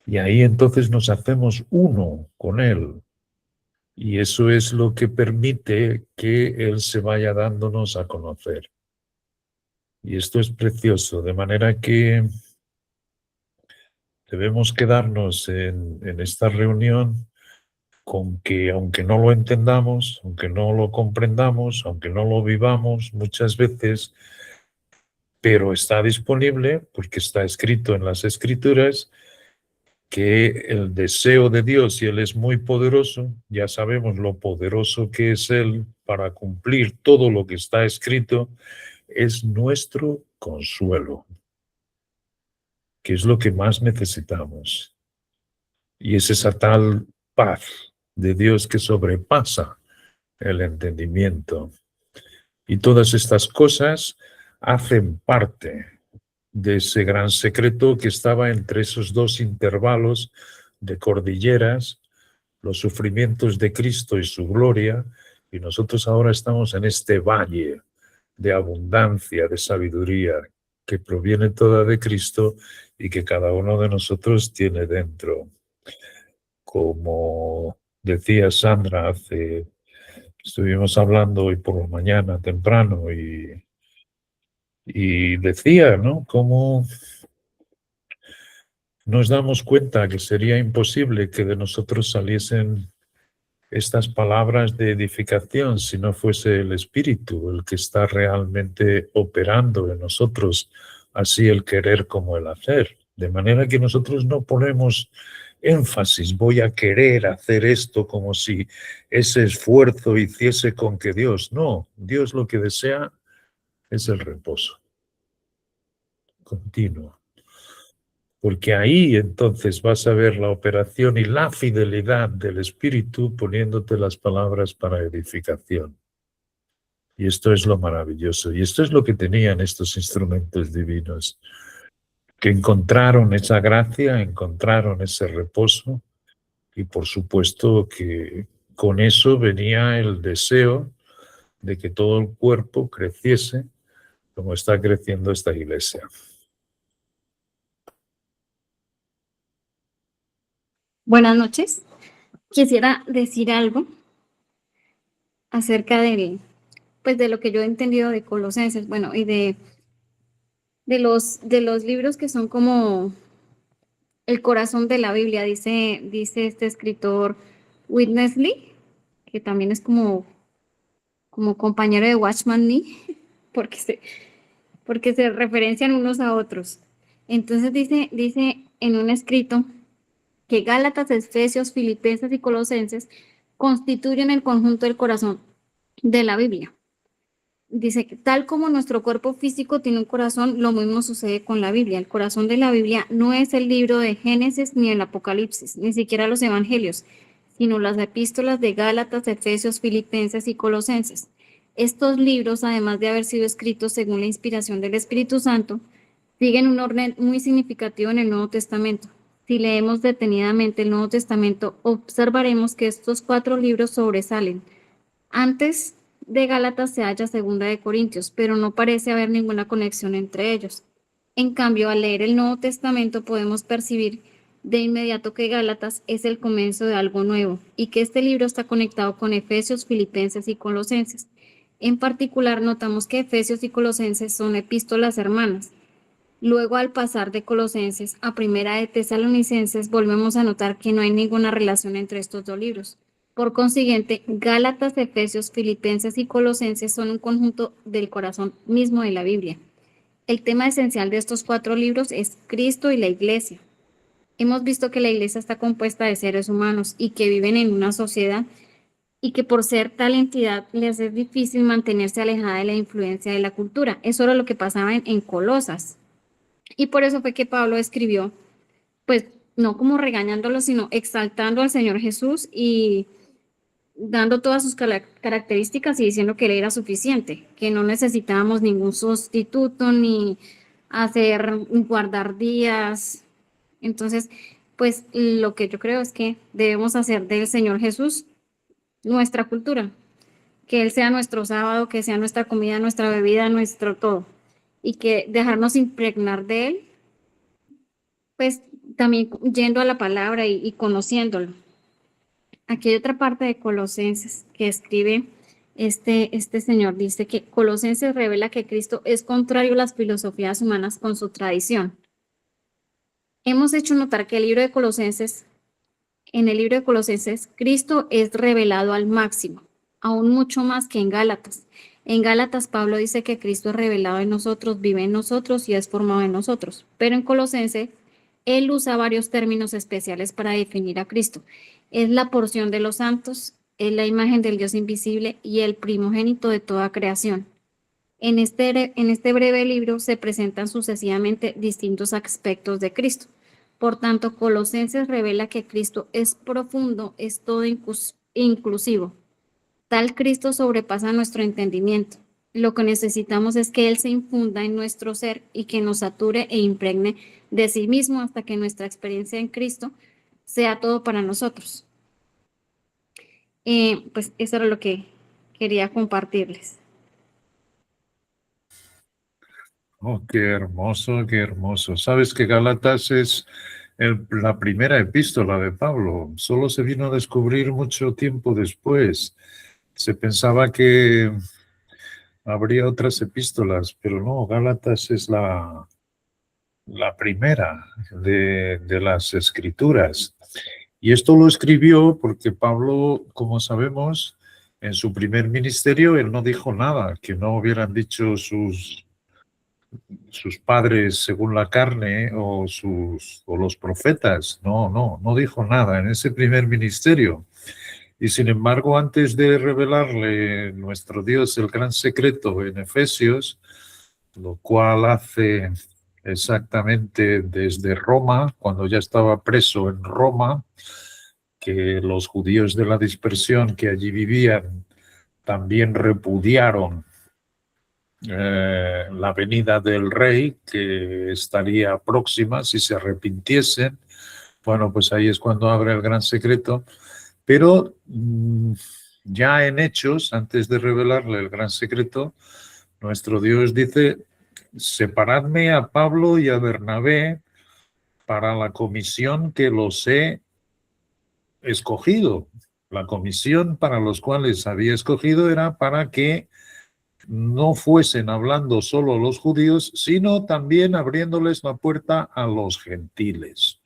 Y ahí entonces nos hacemos uno con Él. Y eso es lo que permite que Él se vaya dándonos a conocer. Y esto es precioso, de manera que debemos quedarnos en esta reunión con que, aunque no lo entendamos, aunque no lo comprendamos, aunque no lo vivamos muchas veces, pero está disponible porque está escrito en las Escrituras que el deseo de Dios, y Él es muy poderoso, ya sabemos lo poderoso que es Él para cumplir todo lo que está escrito, es nuestro consuelo, que es lo que más necesitamos. Y es esa tal paz de Dios que sobrepasa el entendimiento. Y todas estas cosas hacen parte de ese gran secreto que estaba entre esos dos intervalos de cordilleras, los sufrimientos de Cristo y su gloria, y nosotros ahora estamos en este valle de abundancia, de sabiduría, que proviene toda de Cristo y que cada uno de nosotros tiene dentro. Como decía Sandra, estuvimos hablando hoy por la mañana temprano y decía, ¿no? Cómo nos damos cuenta que sería imposible que de nosotros saliesen estas palabras de edificación si no fuese el Espíritu el que está realmente operando en nosotros, así el querer como el hacer. De manera que nosotros no ponemos énfasis, voy a querer hacer esto como si ese esfuerzo hiciese con que Dios. No, Dios lo que desea es el reposo continuo. Porque ahí entonces vas a ver la operación y la fidelidad del Espíritu poniéndote las palabras para edificación. Y esto es lo maravilloso. Y esto es lo que tenían estos instrumentos divinos, que encontraron esa gracia, encontraron ese reposo y por supuesto que con eso venía el deseo de que todo el cuerpo creciese como está creciendo esta iglesia. Buenas noches. Quisiera decir algo acerca pues de lo que yo he entendido de Colosenses, bueno, y de los libros que son como el corazón de la Biblia, dice este escritor Witness Lee, que también es como compañero de Watchman Nee, porque se referencian unos a otros. Entonces dice en un escrito que Gálatas, Efesios, Filipenses y Colosenses constituyen el conjunto del corazón de la Biblia. Dice que tal como nuestro cuerpo físico tiene un corazón, lo mismo sucede con la Biblia. El corazón de la Biblia no es el libro de Génesis ni el Apocalipsis, ni siquiera los evangelios, sino las epístolas de Gálatas, Efesios, Filipenses y Colosenses. Estos libros, además de haber sido escritos según la inspiración del Espíritu Santo, siguen un orden muy significativo en el Nuevo Testamento. Si leemos detenidamente el Nuevo Testamento, observaremos que estos 4 libros sobresalen. Antes de Gálatas se halla Segunda de Corintios, pero no parece haber ninguna conexión entre ellos. En cambio, al leer el Nuevo Testamento podemos percibir de inmediato que Gálatas es el comienzo de algo nuevo y que este libro está conectado con Efesios, Filipenses y Colosenses. En particular, notamos que Efesios y Colosenses son epístolas hermanas. Luego, al pasar de Colosenses a Primera de Tesalonicenses, volvemos a notar que no hay ninguna relación entre estos 2 libros. Por consiguiente, Gálatas, Efesios, Filipenses y Colosenses son un conjunto del corazón mismo de la Biblia. El tema esencial de estos 4 libros es Cristo y la Iglesia. Hemos visto que la Iglesia está compuesta de seres humanos y que viven en una sociedad y que por ser tal entidad les es difícil mantenerse alejada de la influencia de la cultura. Eso era lo que pasaba en Colosas. Y por eso fue que Pablo escribió, pues no como regañándolo, sino exaltando al Señor Jesús y dando todas sus características y diciendo que él era suficiente, que no necesitábamos ningún sustituto ni guardar días. Entonces, pues lo que yo creo es que debemos hacer del Señor Jesús nuestra cultura, que Él sea nuestro sábado, que sea nuestra comida, nuestra bebida, nuestro todo, y que dejarnos impregnar de Él, pues también yendo a la palabra y conociéndolo. Aquí hay otra parte de Colosenses que escribe este señor, dice que Colosenses revela que Cristo es contrario a las filosofías humanas con su tradición. Hemos hecho notar que en el libro de Colosenses, Cristo es revelado al máximo, aún mucho más que en Gálatas. En Gálatas, Pablo dice que Cristo es revelado en nosotros, vive en nosotros y es formado en nosotros. Pero en Colosenses, él usa varios términos especiales para definir a Cristo. Es la porción de los santos, es la imagen del Dios invisible y el primogénito de toda creación. En este breve libro se presentan sucesivamente distintos aspectos de Cristo. Por tanto, Colosenses revela que Cristo es profundo, es todo inclusivo. Tal Cristo sobrepasa nuestro entendimiento. Lo que necesitamos es que Él se infunda en nuestro ser y que nos sature e impregne de sí mismo hasta que nuestra experiencia en Cristo sea todo para nosotros. Pues eso era lo que quería compartirles. Oh, qué hermoso, qué hermoso. Sabes que Gálatas es la primera epístola de Pablo. Solo se vino a descubrir mucho tiempo después. Se pensaba que habría otras epístolas, pero no, Gálatas es la primera de las escrituras. Y esto lo escribió porque Pablo, como sabemos, en su primer ministerio, él no dijo nada que no hubieran dicho sus padres según la carne o los profetas. No dijo nada en ese primer ministerio. Y sin embargo, antes de revelarle nuestro Dios el gran secreto en Efesios, lo cual hace exactamente desde Roma, cuando ya estaba preso en Roma, que los judíos de la dispersión que allí vivían también repudiaron la venida del rey, que estaría próxima si se arrepintiesen. Bueno, pues ahí es cuando abre el gran secreto. Pero ya en Hechos, antes de revelarle el gran secreto, nuestro Dios dice: separadme a Pablo y a Bernabé para la comisión que los he escogido. La comisión para los cuales había escogido era para que no fuesen hablando solo los judíos, sino también abriéndoles la puerta a los gentiles.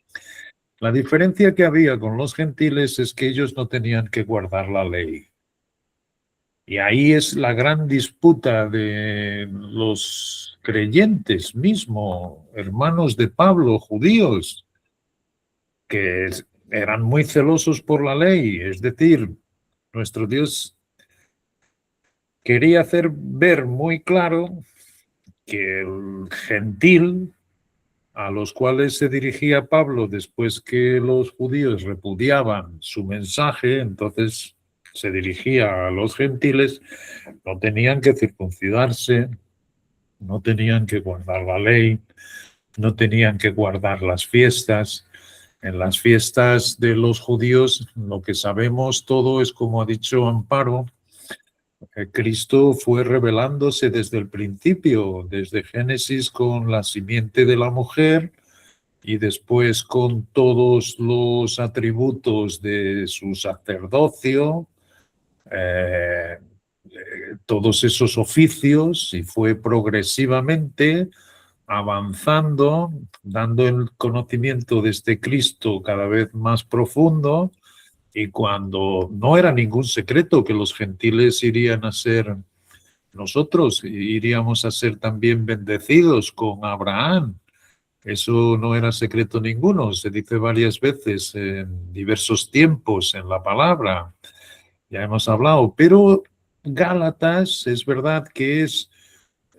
La diferencia que había con los gentiles es que ellos no tenían que guardar la ley. Y ahí es la gran disputa de los creyentes mismo, hermanos de Pablo, judíos, que eran muy celosos por la ley. Es decir, nuestro Dios quería hacer ver muy claro que el gentil a los cuales se dirigía Pablo después que los judíos repudiaban su mensaje, entonces se dirigía a los gentiles, no tenían que circuncidarse, no tenían que guardar la ley, no tenían que guardar las fiestas. En las fiestas de los judíos, lo que sabemos todo es, como ha dicho Amparo, Cristo fue revelándose desde el principio, desde Génesis con la simiente de la mujer y después con todos los atributos de su sacerdocio, todos esos oficios, y fue progresivamente avanzando, dando el conocimiento de este Cristo cada vez más profundo. Y cuando no era ningún secreto que los gentiles irían a ser, nosotros iríamos a ser también bendecidos con Abraham. Eso no era secreto ninguno, se dice varias veces en diversos tiempos en la palabra. Ya hemos hablado, pero Gálatas es verdad que es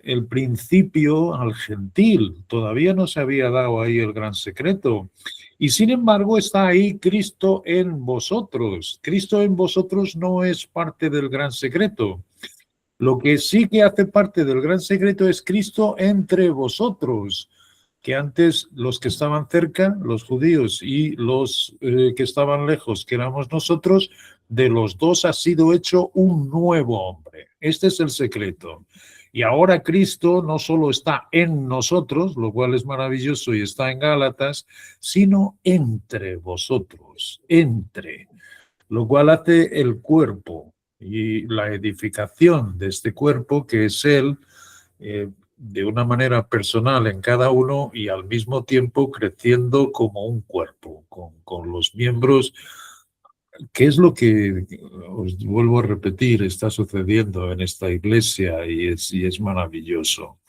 el principio al gentil. Todavía no se había dado ahí el gran secreto. Y sin embargo está ahí Cristo en vosotros. Cristo en vosotros no es parte del gran secreto. Lo que sí que hace parte del gran secreto es Cristo entre vosotros, que antes los que estaban cerca, los judíos, y los que estaban lejos, que éramos nosotros, de los dos ha sido hecho un nuevo hombre. Este es el secreto. Y ahora Cristo no solo está en nosotros, lo cual es maravilloso y está en Gálatas, sino entre vosotros, lo cual hace el cuerpo y la edificación de este cuerpo, que es Él, de una manera personal en cada uno y al mismo tiempo creciendo como un cuerpo, con los miembros. ¿Qué es lo que, os vuelvo a repetir, está sucediendo en esta iglesia y es maravilloso?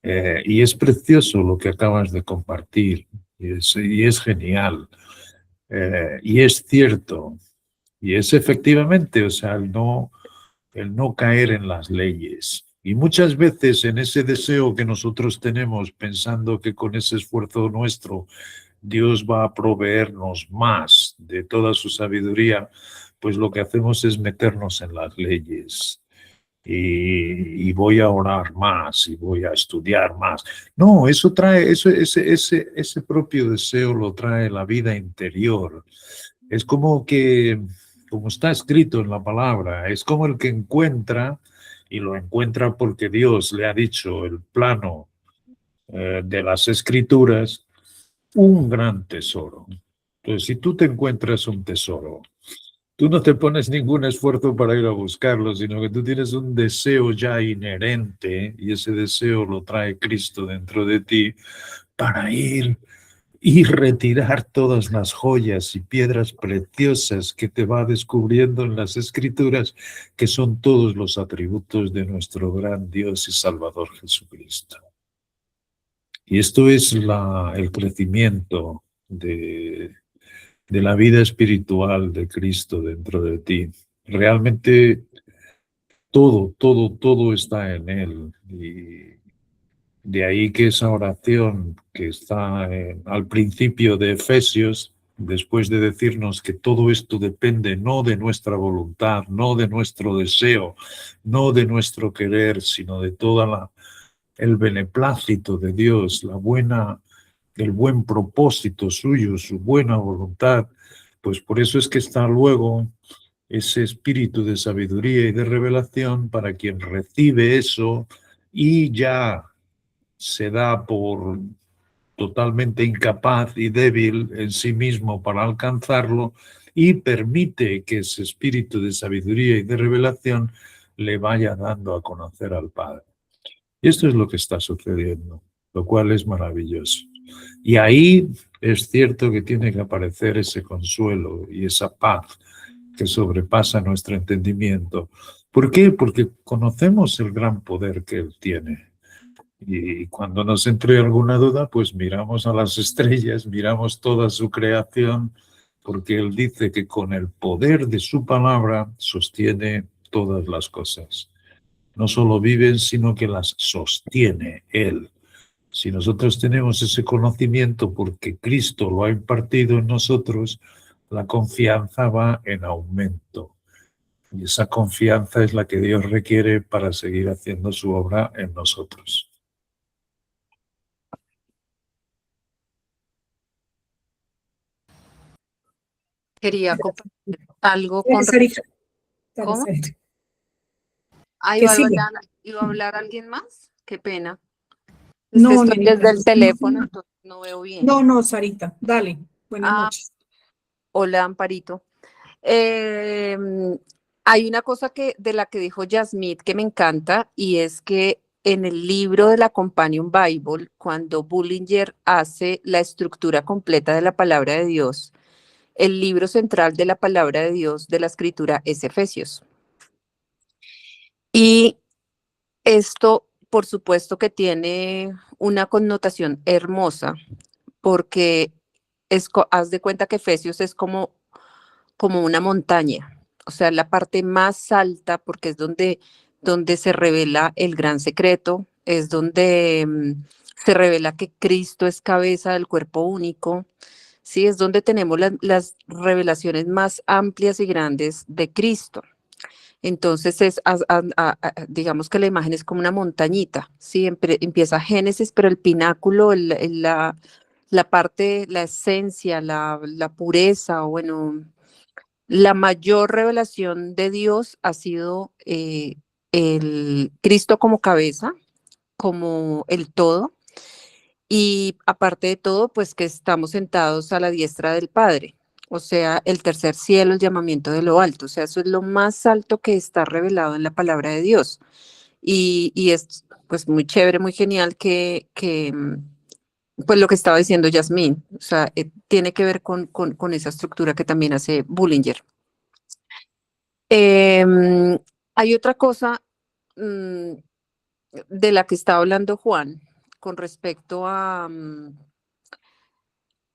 Y es precioso lo que acabas de compartir y es genial y es cierto y es efectivamente, o sea, el no caer en las leyes. Y muchas veces en ese deseo que nosotros tenemos, pensando que con ese esfuerzo nuestro Dios va a proveernos más de toda su sabiduría, pues lo que hacemos es meternos en las leyes. Y voy a orar más y voy a estudiar más. No, eso trae, ese propio deseo lo trae la vida interior. Es como como está escrito en la palabra. Es como el que encuentra, y lo encuentra porque Dios le ha dicho el plano de las escrituras, un gran tesoro. Entonces, si tú te encuentras un tesoro, tú no te pones ningún esfuerzo para ir a buscarlo, sino que tú tienes un deseo ya inherente, y ese deseo lo trae Cristo dentro de ti, para ir y retirar todas las joyas y piedras preciosas que te va descubriendo en las Escrituras, que son todos los atributos de nuestro gran Dios y Salvador Jesucristo. Y esto es el crecimiento de la vida espiritual de Cristo dentro de ti. Realmente todo está en Él. Y de ahí que esa oración que está al principio de Efesios, después de decirnos que todo esto depende no de nuestra voluntad, no de nuestro deseo, no de nuestro querer, sino de toda el beneplácito de Dios, el buen propósito suyo, su buena voluntad, pues por eso es que está luego ese espíritu de sabiduría y de revelación para quien recibe eso y ya se da por totalmente incapaz y débil en sí mismo para alcanzarlo, y permite que ese espíritu de sabiduría y de revelación le vaya dando a conocer al Padre. Y esto es lo que está sucediendo, lo cual es maravilloso. Y ahí es cierto que tiene que aparecer ese consuelo y esa paz que sobrepasa nuestro entendimiento. ¿Por qué? Porque conocemos el gran poder que Él tiene. Y cuando nos entre alguna duda, pues miramos a las estrellas, miramos toda su creación, porque Él dice que con el poder de su palabra sostiene todas las cosas. No solo viven, sino que las sostiene Él. Si nosotros tenemos ese conocimiento porque Cristo lo ha impartido en nosotros, la confianza va en aumento. Y esa confianza es la que Dios requiere para seguir haciendo su obra en nosotros. Quería compartir algo Dale, con... Sarita. Dale, ¿Cómo? Sarita. Ah, ¿Qué sigue? ¿iba a hablar alguien más? Qué pena. Es que No, estoy nenita, desde el no. teléfono, entonces no veo bien. No, Sarita, dale. Buenas Ah, noches. hola, Amparito. Eh, Hay una cosa de la que dijo Yasmith que me encanta, y es que en el libro de la Companion Bible, cuando Bullinger hace la estructura completa de la palabra de Dios, el libro central de la palabra de Dios de la escritura es Efesios. Y esto, por supuesto, que tiene una connotación hermosa, porque haz de cuenta que Efesios es como una montaña, o sea, la parte más alta, porque es donde se revela el gran secreto, es donde se revela que Cristo es cabeza del cuerpo único, sí, es donde tenemos las revelaciones más amplias y grandes de Cristo. Entonces, digamos que la imagen es como una montañita, ¿sí? Empieza Génesis, pero el pináculo, la parte, la esencia, la pureza, o bueno, la mayor revelación de Dios ha sido el Cristo como cabeza, como el todo, y aparte de todo, pues que estamos sentados a la diestra del Padre. O sea, el tercer cielo, el llamamiento de lo alto. O sea, eso es lo más alto que está revelado en la palabra de Dios. Y es pues muy chévere, muy genial pues lo que estaba diciendo Yasmín. O sea, tiene que ver con esa estructura que también hace Bullinger. Hay otra cosa de la que estaba hablando Juan con respecto a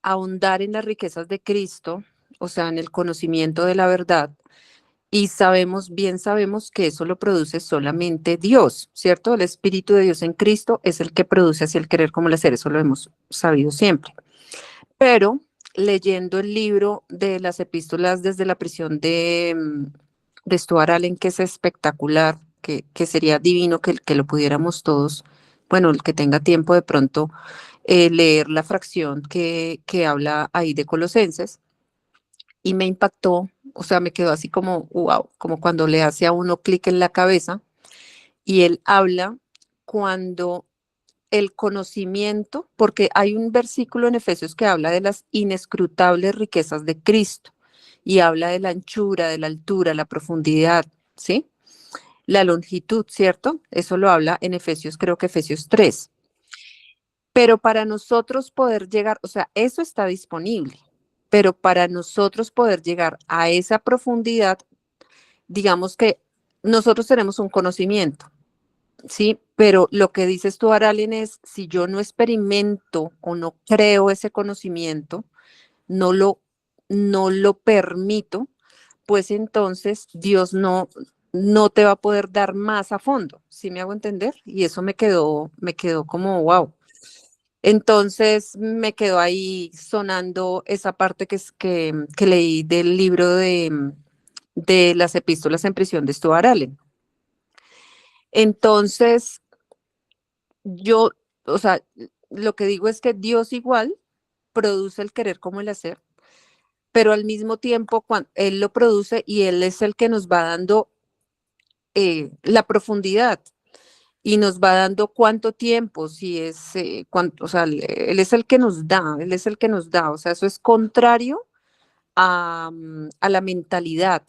ahondar en las riquezas de Cristo, o sea, en el conocimiento de la verdad. Y bien sabemos que eso lo produce solamente Dios, ¿cierto? El Espíritu de Dios en Cristo es el que produce así el querer como el hacer, eso lo hemos sabido siempre. Pero leyendo el libro de las epístolas desde la prisión de Stuart Allen, que es espectacular, que sería divino que lo pudiéramos todos, bueno, el que tenga tiempo de pronto, leer la fracción que habla ahí de Colosenses, y me impactó o sea, me quedó así como, wow, como cuando le hace a uno clic en la cabeza, y él habla cuando el conocimiento, porque hay un versículo en Efesios que habla de las inescrutables riquezas de Cristo y habla de la anchura, de la altura, la profundidad, ¿sí? La longitud, ¿cierto? Eso lo habla en Efesios, creo que Efesios 3. Pero para nosotros poder llegar, o sea, eso está disponible, pero para nosotros poder llegar a esa profundidad, digamos que nosotros tenemos un conocimiento, ¿sí? Pero lo que dices tú, Aralen, es si yo no experimento o no creo ese conocimiento, no lo permito, pues entonces Dios no te va a poder dar más a fondo, ¿sí me hago entender? Y eso me quedó como, wow. Entonces me quedó ahí sonando esa parte que leí del libro de las epístolas en prisión de Stuart Allen. Entonces, yo, o sea, lo que digo es que Dios igual produce el querer como el hacer, pero al mismo tiempo cuando Él lo produce y Él es el que nos va dando la profundidad y nos va dando cuánto tiempo, si es, cuánto, o sea, Él es el que nos da, Él es el que nos da, o sea, eso es contrario a la mentalidad,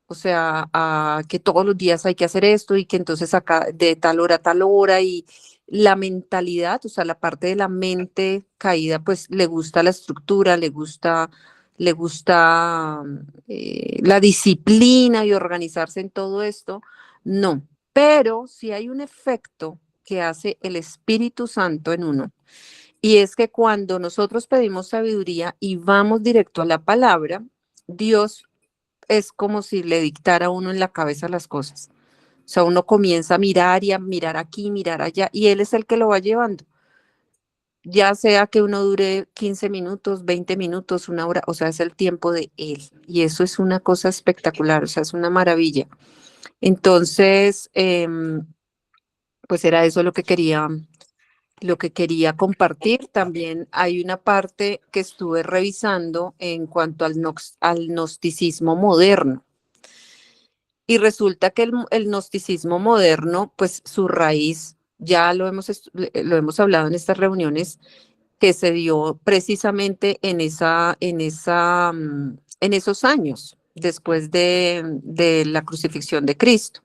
o sea, a que todos los días hay que hacer esto y que entonces acá de tal hora a tal hora y la mentalidad, o sea, la parte de la mente caída, pues le gusta la estructura, le gusta la disciplina y organizarse en todo esto, no, pero si hay un efecto que hace el Espíritu Santo en uno, y es que cuando nosotros pedimos sabiduría y vamos directo a la palabra, Dios es como si le dictara a uno en la cabeza las cosas. O sea, uno comienza a mirar y a mirar aquí, mirar allá, y Él es el que lo va llevando. Ya sea que uno dure 15 minutos, 20 minutos, una hora, o sea, es el tiempo de Él. Y eso es una cosa espectacular, o sea, es una maravilla. Entonces, pues era eso lo que quería compartir. También hay una parte que estuve revisando en cuanto al gnosticismo moderno. Y resulta que el gnosticismo moderno, pues su raíz, ya lo hemos hablado en estas reuniones, que se dio precisamente en esos años, después de la crucifixión de Cristo.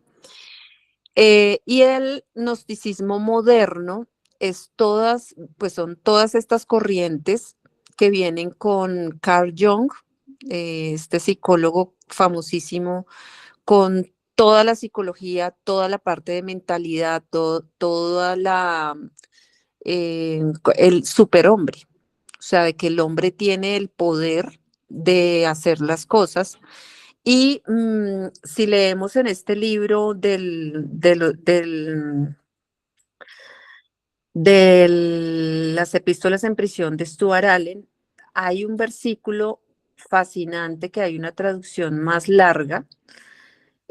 Y el gnosticismo moderno pues son todas estas corrientes que vienen con Carl Jung, este psicólogo famosísimo, con toda la psicología, toda la parte de mentalidad, toda el superhombre, o sea, de que el hombre tiene el poder de hacer las cosas. Y si leemos en este libro de las epístolas en prisión de Stuart Allen, hay un versículo fascinante que hay una traducción más larga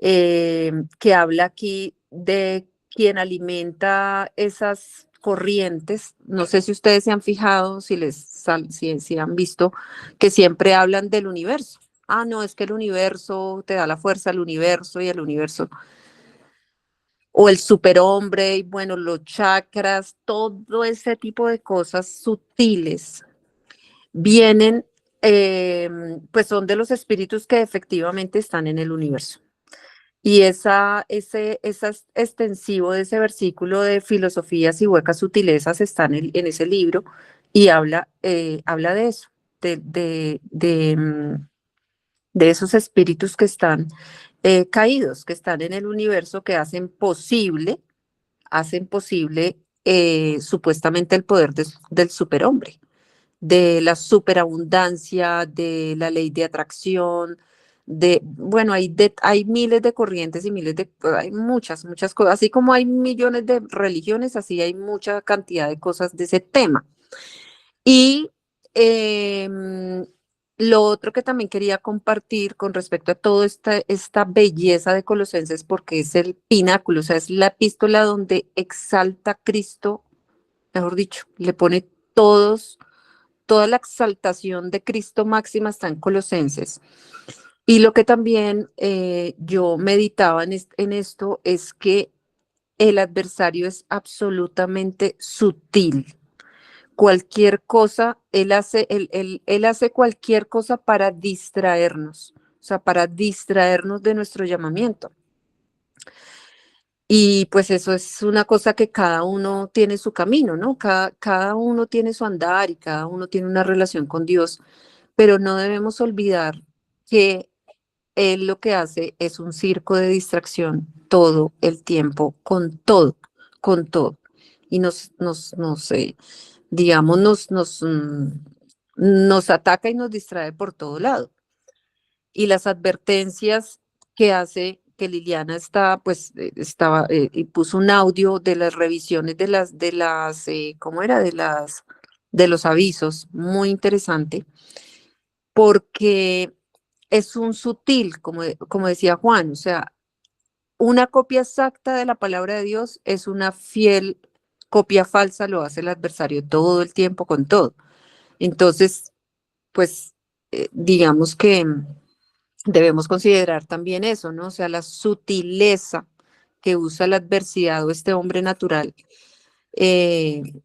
que habla aquí de quien alimenta esas corrientes. No sé si ustedes se han fijado, si han visto que siempre hablan del universo. Ah, no, es que el universo te da la fuerza, el universo y el universo. O el superhombre, y bueno, los chakras, todo ese tipo de cosas sutiles vienen, pues son de los espíritus que efectivamente están en el universo. Y ese extensivo de ese versículo de filosofías y huecas sutilezas está en ese libro y habla de eso, de esos espíritus que están caídos, que están en el universo, que hacen posible supuestamente el poder del superhombre, de la superabundancia, de la ley de atracción, bueno, hay miles de corrientes y hay muchas cosas, así como hay millones de religiones, así hay mucha cantidad de cosas de ese tema. Y lo otro que también quería compartir con respecto a toda esta belleza de Colosenses, porque es el pináculo, o sea, es la epístola donde exalta a Cristo, mejor dicho, le pone toda la exaltación de Cristo máxima está en Colosenses. Y lo que también yo meditaba en esto es que el adversario es absolutamente sutil. Cualquier cosa, él hace cualquier cosa para distraernos, o sea, para distraernos de nuestro llamamiento. Y pues eso es una cosa que cada uno tiene su camino, ¿no? Cada uno tiene su andar y cada uno tiene una relación con Dios, pero no debemos olvidar que Él lo que hace es un circo de distracción todo el tiempo, con todo, con todo. Y digamos, nos ataca y nos distrae por todo lado. Y las advertencias que hace, que Liliana estaba, y puso un audio de las revisiones ¿cómo era? De los avisos, muy interesante, porque es un sutil, como decía Juan, o sea, una copia exacta de la palabra de Dios es una fiel copia falsa, lo hace el adversario todo el tiempo con todo. Entonces, pues, digamos que debemos considerar también eso, ¿no? O sea, la sutileza que usa la adversidad o este hombre natural eh,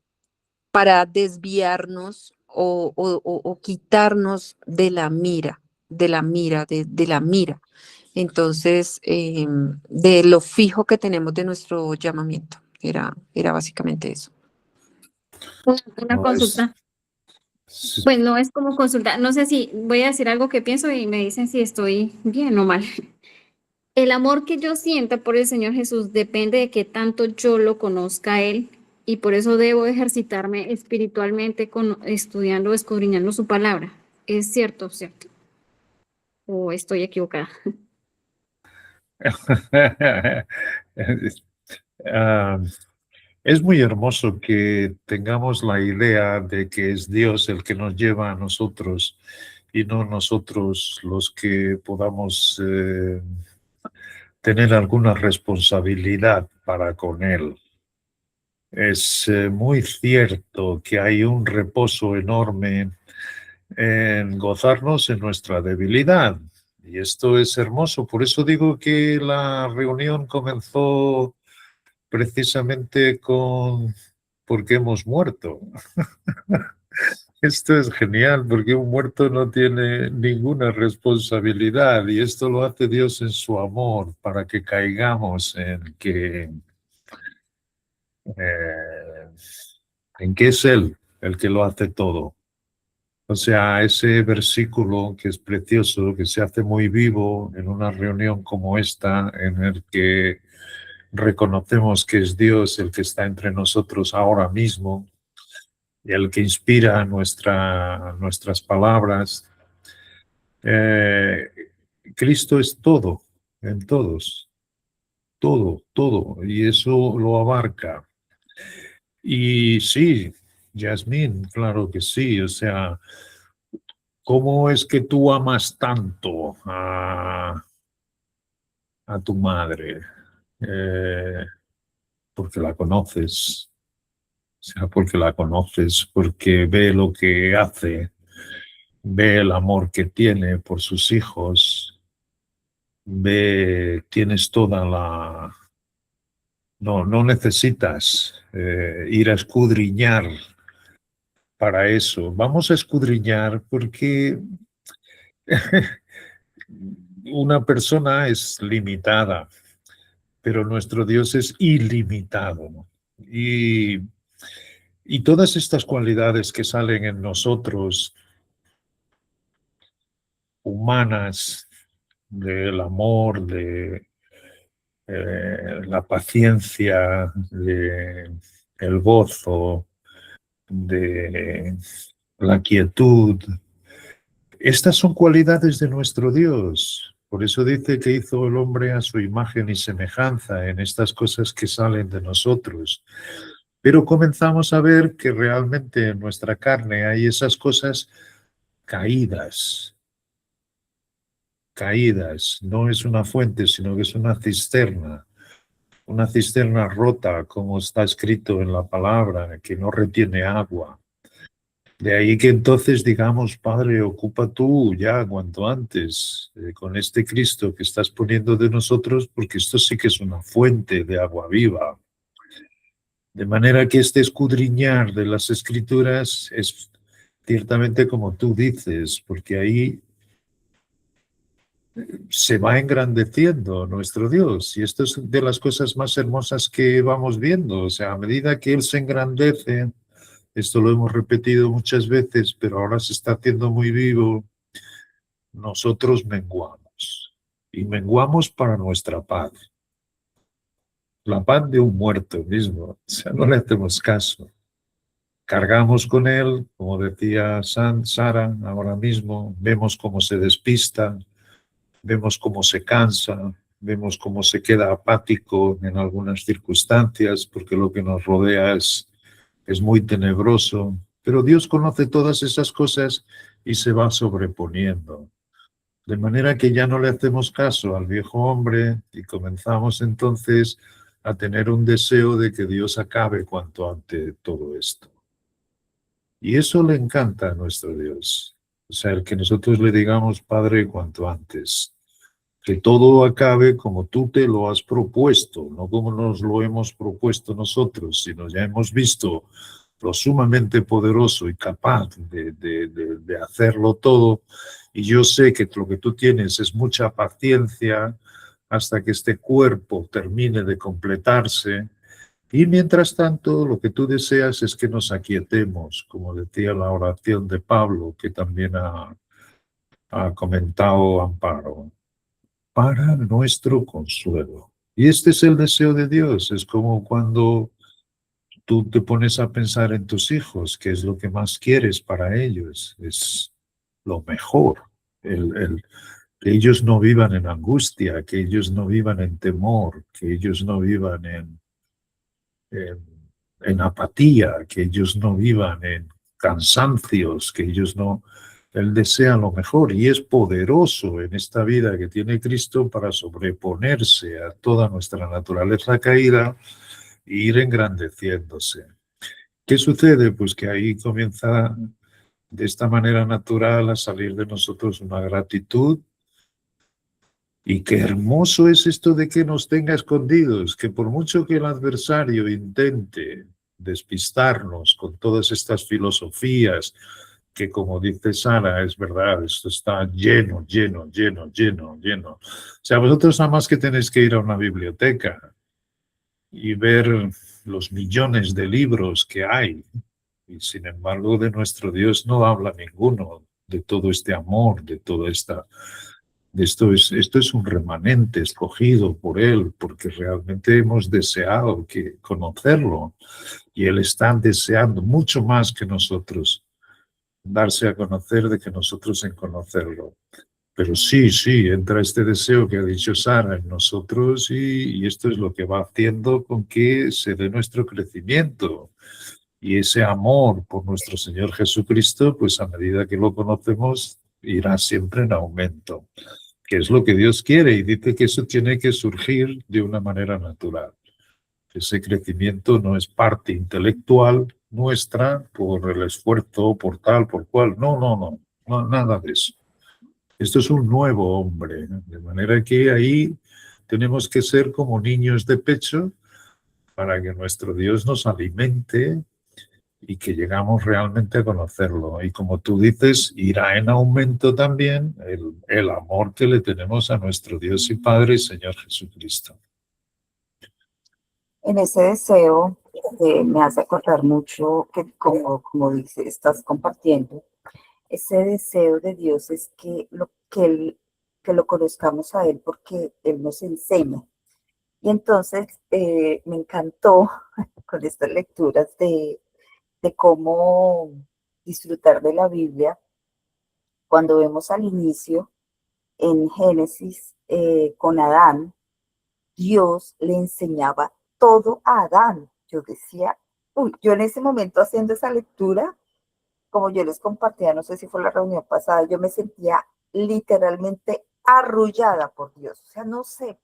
para desviarnos o quitarnos de la mira, de la mira. Entonces, de lo fijo que tenemos de nuestro llamamiento. Era básicamente eso. Una No es, consulta. Pues no es como consulta. No sé si voy a decir algo que pienso y me dicen si estoy bien o mal. El amor que yo sienta por el Señor Jesús depende de qué tanto yo lo conozca a Él y por eso debo ejercitarme espiritualmente estudiando, escudriñando su palabra. ¿Es cierto, cierto? ¿O estoy equivocada? Ah, es muy hermoso que tengamos la idea de que es Dios el que nos lleva a nosotros y no nosotros los que podamos tener alguna responsabilidad para con Él. Es muy cierto que hay un reposo enorme en gozarnos en nuestra debilidad. Y esto es hermoso. Por eso digo que la reunión comenzó precisamente porque hemos muerto. Esto es genial porque un muerto no tiene ninguna responsabilidad y esto lo hace Dios en su amor para que caigamos eh, en que es Él el que lo hace todo. O sea, ese versículo que es precioso, que se hace muy vivo en una reunión como esta, en el que reconocemos que es Dios el que está entre nosotros ahora mismo y el que inspira nuestras palabras. Cristo es todo, en todos, todo, todo, y eso lo abarca. Y sí, Yasmín, claro que sí, o sea, ¿cómo es que tú amas tanto a tu madre? Porque la conoces, o sea, porque la conoces, porque ve lo que hace, ve el amor que tiene por sus hijos, tienes toda la... No necesitas ir a escudriñar para eso. Vamos a escudriñar porque una persona es limitada, pero nuestro Dios es ilimitado, ¿no? Y todas estas cualidades que salen en nosotros, humanas, del amor, de la paciencia, de el gozo, de la quietud, estas son cualidades de nuestro Dios. Por eso dice que hizo el hombre a su imagen y semejanza en estas cosas que salen de nosotros. Pero comenzamos a ver que realmente en nuestra carne hay esas cosas caídas. Caídas. No es una fuente, sino que es una cisterna rota, como está escrito en la palabra, que no retiene agua. De ahí que entonces digamos, Padre, ocupa tú ya cuanto antes con este Cristo que estás poniendo de nosotros, porque esto sí que es una fuente de agua viva. De manera que este escudriñar de las Escrituras es ciertamente como tú dices, porque ahí se va engrandeciendo nuestro Dios. Y esto es de las cosas más hermosas que vamos viendo. O sea, a medida que Él se engrandece, esto lo hemos repetido muchas veces, pero ahora se está haciendo muy vivo, nosotros menguamos. Y menguamos para nuestra paz. La paz de un muerto mismo. O sea, no le hacemos caso. Cargamos con él, como decía Sara ahora mismo, vemos cómo se despista, vemos cómo se cansa, vemos cómo se queda apático en algunas circunstancias, porque lo que nos rodea es muy tenebroso. Pero Dios conoce todas esas cosas y se va sobreponiendo. De manera que ya no le hacemos caso al viejo hombre y comenzamos entonces a tener un deseo de que Dios acabe cuanto antes todo esto. Y eso le encanta a nuestro Dios. O sea, el que nosotros le digamos, Padre, cuanto antes, que todo acabe como tú te lo has propuesto, no como nos lo hemos propuesto nosotros, sino ya hemos visto lo sumamente poderoso y capaz de hacerlo todo. Y yo sé que lo que tú tienes es mucha paciencia hasta que este cuerpo termine de completarse. Y mientras tanto, lo que tú deseas es que nos aquietemos, como decía la oración de Pablo, que también ha comentado Amparo, para nuestro consuelo. Y este es el deseo de Dios. Es como cuando tú te pones a pensar en tus hijos, qué es lo que más quieres para ellos. Es lo mejor. Que ellos no vivan en angustia, que ellos no vivan en temor, que ellos no vivan en, en apatía, que ellos no vivan en cansancios, que ellos no... Él desea lo mejor y es poderoso en esta vida que tiene Cristo para sobreponerse a toda nuestra naturaleza caída e ir engrandeciéndose. ¿Qué sucede? Pues que ahí comienza de esta manera natural a salir de nosotros una gratitud. Y qué hermoso es esto de que nos tenga escondidos, que por mucho que el adversario intente despistarnos con todas estas filosofías, que como dice Sara, es verdad, esto está lleno, lleno, lleno, lleno, lleno. O sea, vosotros nada más que tenéis que ir a una biblioteca y ver los millones de libros que hay, y sin embargo de nuestro Dios no habla ninguno, de todo este amor, de toda esta... Esto es un remanente escogido por Él, porque realmente hemos deseado conocerlo y Él está deseando mucho más que nosotros darse a conocer de que nosotros en conocerlo. Pero sí, sí, entra este deseo que ha dicho Sara en nosotros y esto es lo que va haciendo con que se dé nuestro crecimiento. Y ese amor por nuestro Señor Jesucristo, pues a medida que lo conocemos, irá siempre en aumento, que es lo que Dios quiere, y dice que eso tiene que surgir de una manera natural. Ese crecimiento no es parte intelectual nuestra por el esfuerzo, por tal, por cual. No, no, no, no, nada de eso. Esto es un nuevo hombre, ¿no? De manera que ahí tenemos que ser como niños de pecho para que nuestro Dios nos alimente y que llegamos realmente a conocerlo. Y como tú dices, irá en aumento también el amor que le tenemos a nuestro Dios y Padre, Señor Jesucristo. En ese deseo me hace acordar mucho que, como dice, estás compartiendo, ese deseo de Dios es que lo conozcamos a Él porque Él nos enseña. Y entonces me encantó con estas lecturas de cómo disfrutar de la Biblia cuando vemos al inicio en Génesis con Adán. Dios le enseñaba todo a Adán. Yo decía, uy, yo en ese momento haciendo esa lectura, como yo les compartía, no sé si fue la reunión pasada, yo me sentía literalmente arrullada por Dios. O sea, no sé,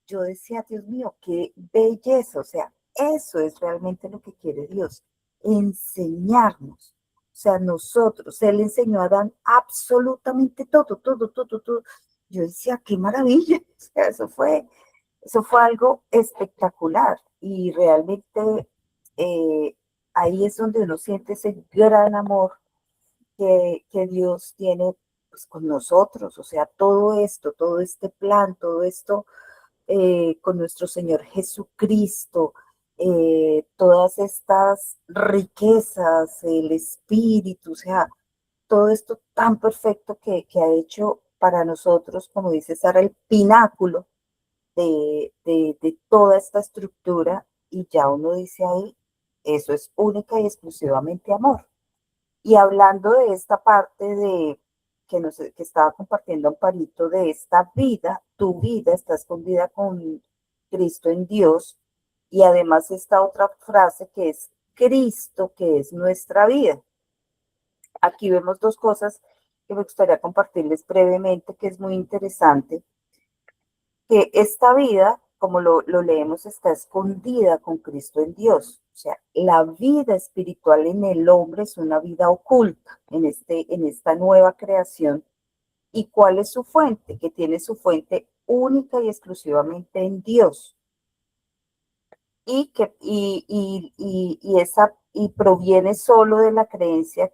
yo decía, Dios mío, qué belleza. O sea, eso es realmente lo que quiere Dios, enseñarnos. sea, nosotros, Él enseñó a Adán absolutamente todo, todo, todo, todo. Yo decía, qué maravilla, o sea, eso fue algo espectacular y realmente ahí es donde uno siente ese gran amor que Dios tiene pues, con nosotros, o sea, todo esto, todo este plan, todo esto con nuestro Señor Jesucristo, todas estas riquezas, el Espíritu, o sea, todo esto tan perfecto que ha hecho para nosotros, como dice Sara, el pináculo de toda esta estructura y ya uno dice ahí, eso es única y exclusivamente amor. Y hablando de esta parte que estaba compartiendo Amparito, de esta vida, tu vida está escondida con Cristo en Dios. Y además esta otra frase que es Cristo, que es nuestra vida. Aquí vemos dos cosas que me gustaría compartirles brevemente, que es muy interesante, que esta vida, como lo leemos, está escondida con Cristo en Dios. O sea, la vida espiritual en el hombre es una vida oculta en esta nueva creación. ¿Y cuál es su fuente? Que tiene su fuente única y exclusivamente en Dios. Y proviene solo de la creencia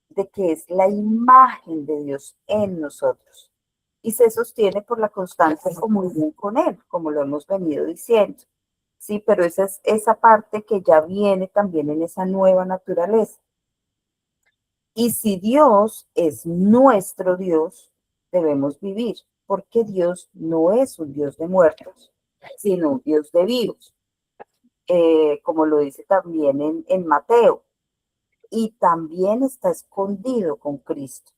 de que es la imagen de Dios en nosotros. Y se sostiene por la constante comunión con Él, como lo hemos venido diciendo. Sí, pero esa es esa parte que ya viene también en esa nueva naturaleza. Y si Dios es nuestro Dios, debemos vivir, porque Dios no es un Dios de muertos, sino un Dios de vivos, como lo dice también en Mateo. Y también está escondido con Cristo.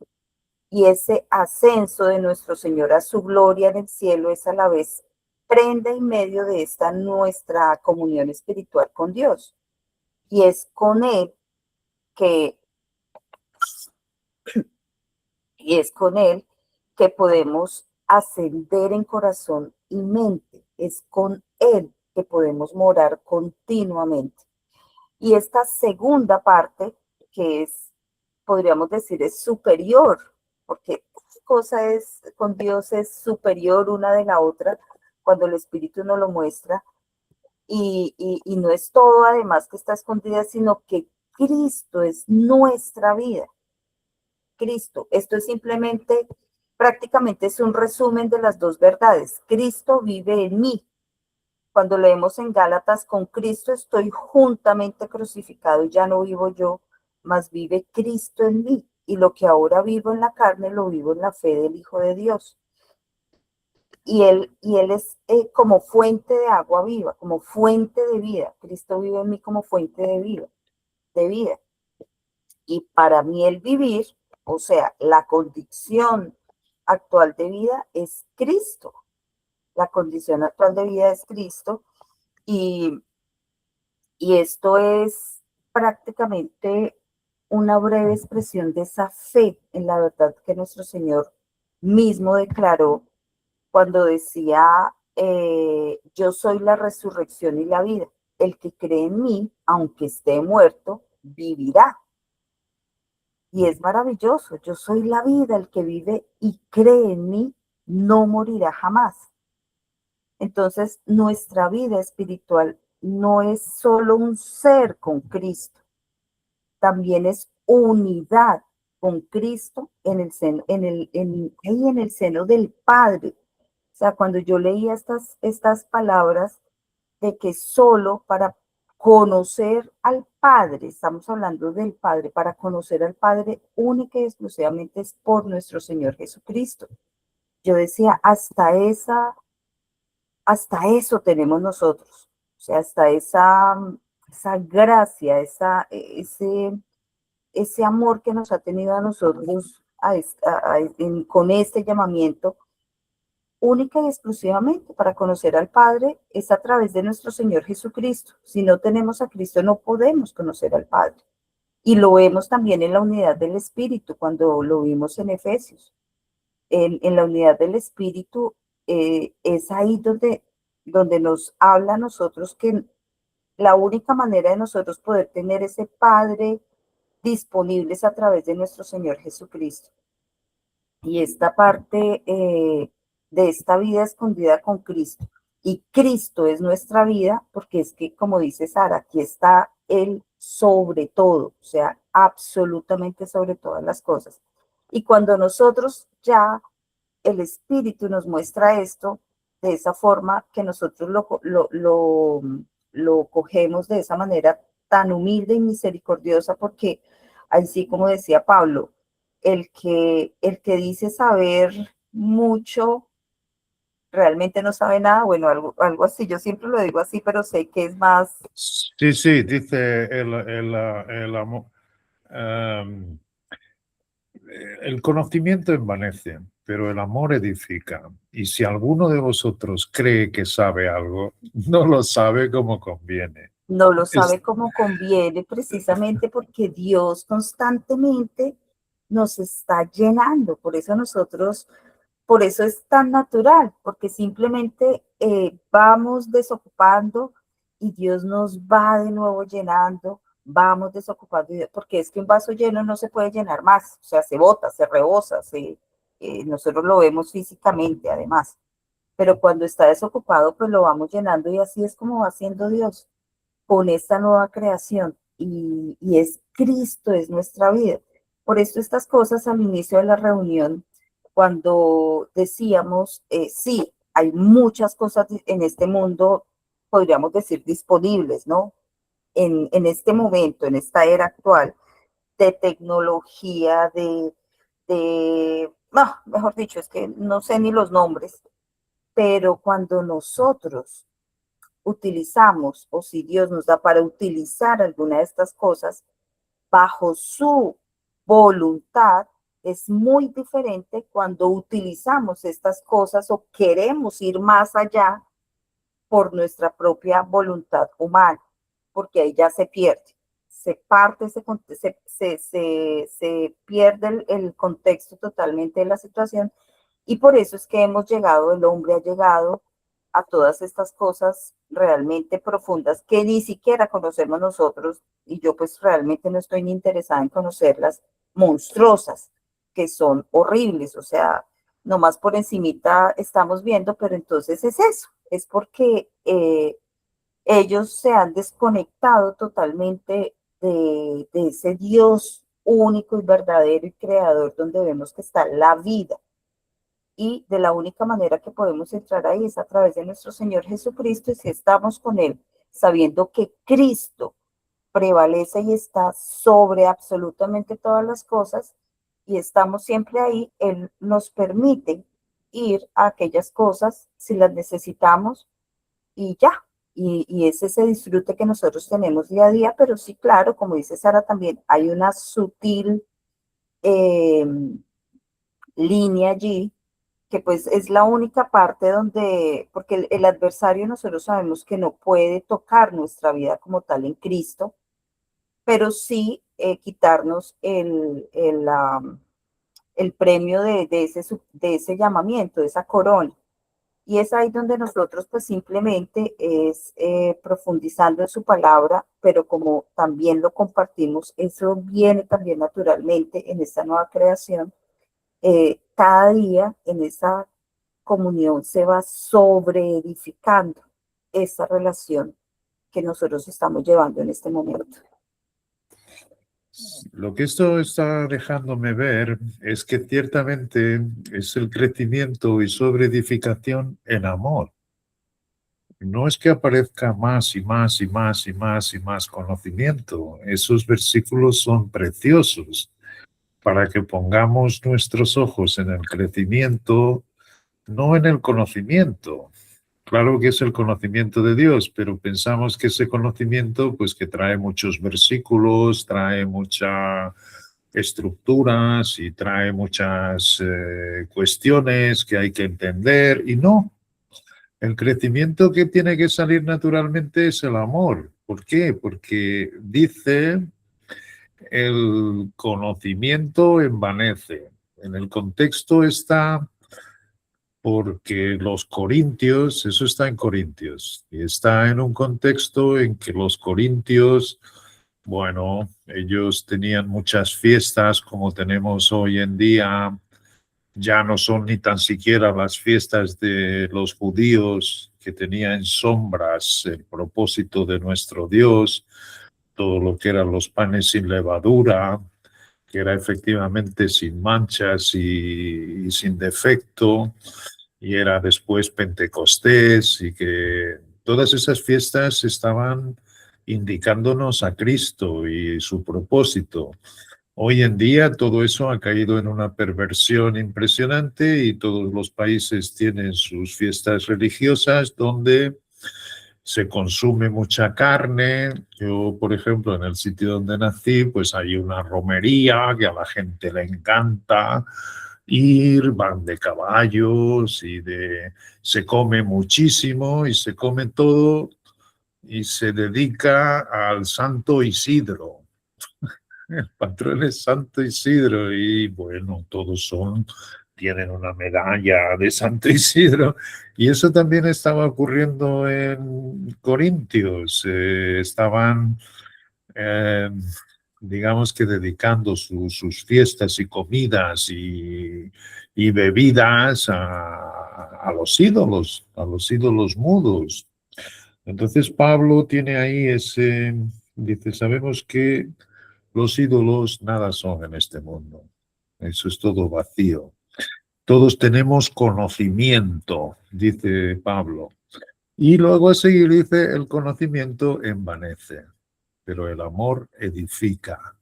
Y ese ascenso de nuestro Señor a su gloria en el cielo es a la vez prenda y medio de esta nuestra comunión espiritual con Dios. Y es con Él que, y es con Él que podemos ascender en corazón y mente. Es con Él que podemos morar continuamente. Y esta segunda parte, que es, podríamos decir, es superior, porque cosa es, con Dios es superior una de la otra, cuando el Espíritu nos lo muestra, y no es todo además que está escondida, sino que Cristo es nuestra vida. Cristo, esto es simplemente, prácticamente es un resumen de las dos verdades. Cristo vive en mí. Cuando leemos en Gálatas, con Cristo estoy juntamente crucificado, ya no vivo yo, mas vive Cristo en mí. Y lo que ahora vivo en la carne, lo vivo en la fe del Hijo de Dios. Y él es como fuente de agua viva, como fuente de vida. Cristo vive en mí como fuente de vida. Y para mí el vivir, o sea, la condición actual de vida es Cristo. La condición actual de vida es Cristo. Y esto es prácticamente una breve expresión de esa fe en la verdad que nuestro Señor mismo declaró cuando decía, yo soy la resurrección y la vida. El que cree en mí, aunque esté muerto, vivirá. Y es maravilloso. Yo soy la vida, el que vive y cree en mí, no morirá jamás. Entonces, nuestra vida espiritual no es solo un ser con Cristo, también es unidad con Cristo en el seno, en el seno del Padre. O sea, cuando yo leía estas palabras de que solo para conocer al Padre, estamos hablando del Padre, para conocer al Padre única y exclusivamente es por nuestro Señor Jesucristo. Yo decía, hasta eso tenemos nosotros, o sea, hasta esa gracia, ese amor que nos ha tenido a nosotros con este llamamiento, única y exclusivamente para conocer al Padre, es a través de nuestro Señor Jesucristo. Si no tenemos a Cristo, no podemos conocer al Padre. Y lo vemos también en la unidad del Espíritu, cuando lo vimos en Efesios. En la unidad del Espíritu es ahí donde nos habla a nosotros que la única manera de nosotros poder tener ese Padre disponibles a través de nuestro Señor Jesucristo. Y esta parte de esta vida escondida con Cristo. Y Cristo es nuestra vida, porque es que, como dice Sara, aquí está Él sobre todo, o sea, absolutamente sobre todas las cosas. Y cuando nosotros ya el Espíritu nos muestra esto de esa forma que nosotros lo cogemos de esa manera tan humilde y misericordiosa, porque así como decía Pablo, el que dice saber mucho realmente no sabe nada, bueno, algo así, yo siempre lo digo así, pero sé que es más, Sí, sí, dice el amor. em, el conocimiento envanece, pero el amor edifica. Y si alguno de vosotros cree que sabe algo, no lo sabe como conviene. no lo sabe Es- como conviene, precisamente porque Dios constantemente nos está llenando, por eso es tan natural, porque simplemente vamos desocupando y Dios nos va de nuevo llenando, vamos desocupando, porque es que un vaso lleno no se puede llenar más, o sea, se bota, se rebosa, nosotros lo vemos físicamente además, pero cuando está desocupado, pues lo vamos llenando y así es como va haciendo Dios con esta nueva creación y es Cristo, es nuestra vida. Por eso estas cosas al inicio de la reunión, cuando decíamos, sí, hay muchas cosas en este mundo, podríamos decir, disponibles, ¿no? En este momento, en esta era actual, de tecnología, no, mejor dicho, es que no sé ni los nombres, pero cuando nosotros utilizamos o si Dios nos da para utilizar alguna de estas cosas bajo su voluntad, es muy diferente cuando utilizamos estas cosas o queremos ir más allá por nuestra propia voluntad humana, porque ahí ya se pierde, se parte, se pierde el contexto totalmente de la situación y por eso es que hemos llegado, el hombre ha llegado a todas estas cosas realmente profundas que ni siquiera conocemos nosotros y yo pues realmente no estoy ni interesada en conocerlas, monstruosas, que son horribles, o sea, nomás por encimita estamos viendo, pero entonces es eso, es porque ellos se han desconectado totalmente de ese Dios único y verdadero y creador donde vemos que está la vida. Y de la única manera que podemos entrar ahí es a través de nuestro Señor Jesucristo y si estamos con Él, sabiendo que Cristo prevalece y está sobre absolutamente todas las cosas y estamos siempre ahí, Él nos permite ir a aquellas cosas si las necesitamos y ya. Y es ese disfrute que nosotros tenemos día a día, pero sí, claro, como dice Sara también, hay una sutil eh, línea allí que pues es la única parte donde, porque el adversario nosotros sabemos que no puede tocar nuestra vida como tal en Cristo, pero sí quitarnos el premio de ese llamamiento, de esa corona. Y es ahí donde nosotros pues simplemente es profundizando en su palabra, pero como también lo compartimos, eso viene también naturalmente en esta nueva creación. Cada día en esa comunión se va sobreedificando esa relación que nosotros estamos llevando en este momento. Lo que esto está dejándome ver es que ciertamente es el crecimiento y sobreedificación en amor. No es que aparezca más y más y más y más y más conocimiento. Esos versículos son preciosos para que pongamos nuestros ojos en el crecimiento, no en el conocimiento. Claro que es el conocimiento de Dios, pero pensamos que ese conocimiento, pues que trae muchos versículos, trae muchas estructuras y trae muchas cuestiones que hay que entender y no. El crecimiento que tiene que salir naturalmente es el amor. ¿Por qué? Porque dice el conocimiento envanece. En el contexto está porque los corintios, eso está en Corintios, y está en un contexto en que los corintios bueno, ellos tenían muchas fiestas como tenemos hoy en día. Ya no son ni tan siquiera las fiestas de los judíos que tenían sombras el propósito de nuestro Dios, todo lo que eran los panes sin levadura, que era efectivamente sin manchas y sin defecto, y era después Pentecostés, y que todas esas fiestas estaban indicándonos a Cristo y su propósito. Hoy en día todo eso ha caído en una perversión impresionante y todos los países tienen sus fiestas religiosas donde se consume mucha carne. Yo, por ejemplo, en el sitio donde nací, pues hay una romería que a la gente le encanta ir, van de caballos se come muchísimo y se come todo y se dedica al Santo Isidro. El patrón es Santo Isidro y bueno, tienen una medalla de Santo Isidro y eso también estaba ocurriendo en Corintios. Estaban, eh, digamos que dedicando sus fiestas y comidas y bebidas a los ídolos mudos. Entonces Pablo tiene ahí dice, sabemos que los ídolos nada son en este mundo. Eso es todo vacío. Todos tenemos conocimiento, dice Pablo. Y luego a seguir dice, el conocimiento envanece, pero el amor edifica.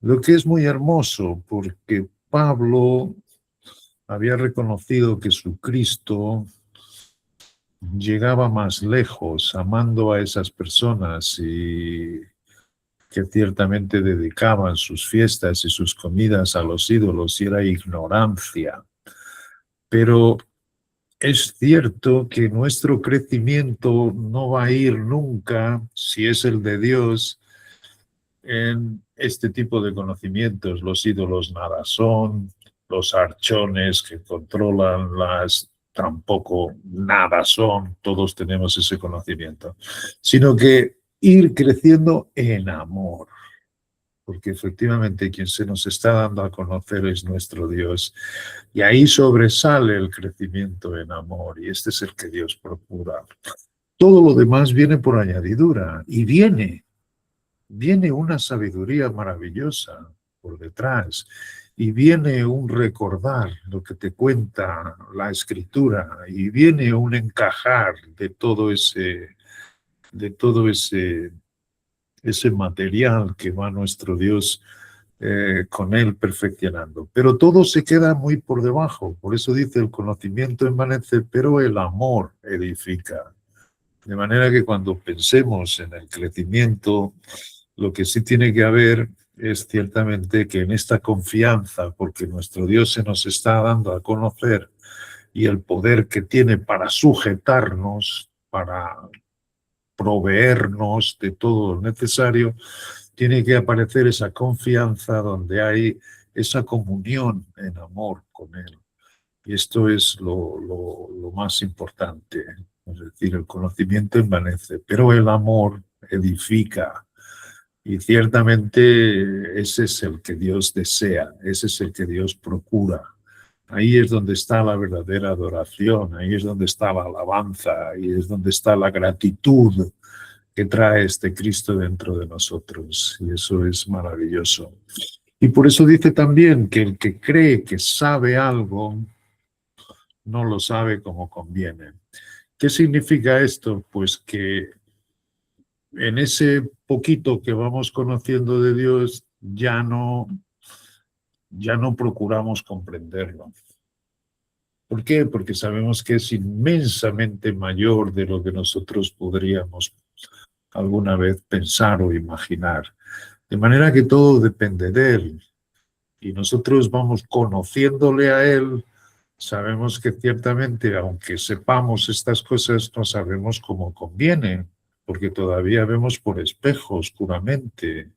Lo que es muy hermoso, porque Pablo había reconocido que su Cristo llegaba más lejos amando a esas personas y que ciertamente dedicaban sus fiestas y sus comidas a los ídolos y era ignorancia. Pero es cierto que nuestro crecimiento no va a ir nunca, si es el de Dios, en este tipo de conocimientos. Los ídolos nada son, los archones que controlan tampoco nada son, todos tenemos ese conocimiento, sino que ir creciendo en amor, porque efectivamente quien se nos está dando a conocer es nuestro Dios, y ahí sobresale el crecimiento en amor, y este es el que Dios procura. Todo lo demás viene por añadidura, y viene una sabiduría maravillosa por detrás, y viene un recordar lo que te cuenta la Escritura, y viene un encajar de todo ese material que va nuestro Dios con él perfeccionando. Pero todo se queda muy por debajo. Por eso dice, el conocimiento envanece, pero el amor edifica. De manera que cuando pensemos en el crecimiento, lo que sí tiene que haber es ciertamente que en esta confianza, porque nuestro Dios se nos está dando a conocer y el poder que tiene para sujetarnos, para proveernos de todo lo necesario, tiene que aparecer esa confianza donde hay esa comunión en amor con Él. Y esto es lo más importante. Es decir, el conocimiento envanece, pero el amor edifica. Y ciertamente ese es el que Dios desea, ese es el que Dios procura. Ahí es donde está la verdadera adoración, ahí es donde está la alabanza, ahí es donde está la gratitud que trae este Cristo dentro de nosotros. Y eso es maravilloso. Y por eso dice también que el que cree que sabe algo, no lo sabe como conviene. ¿Qué significa esto? Pues que en ese poquito que vamos conociendo de Dios ya no procuramos comprenderlo. ¿Por qué? Porque sabemos que es inmensamente mayor de lo que nosotros podríamos alguna vez pensar o imaginar. De manera que todo depende de Él. Y nosotros vamos conociéndole a Él. Sabemos que ciertamente, aunque sepamos estas cosas, no sabemos cómo conviene, porque todavía vemos por espejo oscuramente.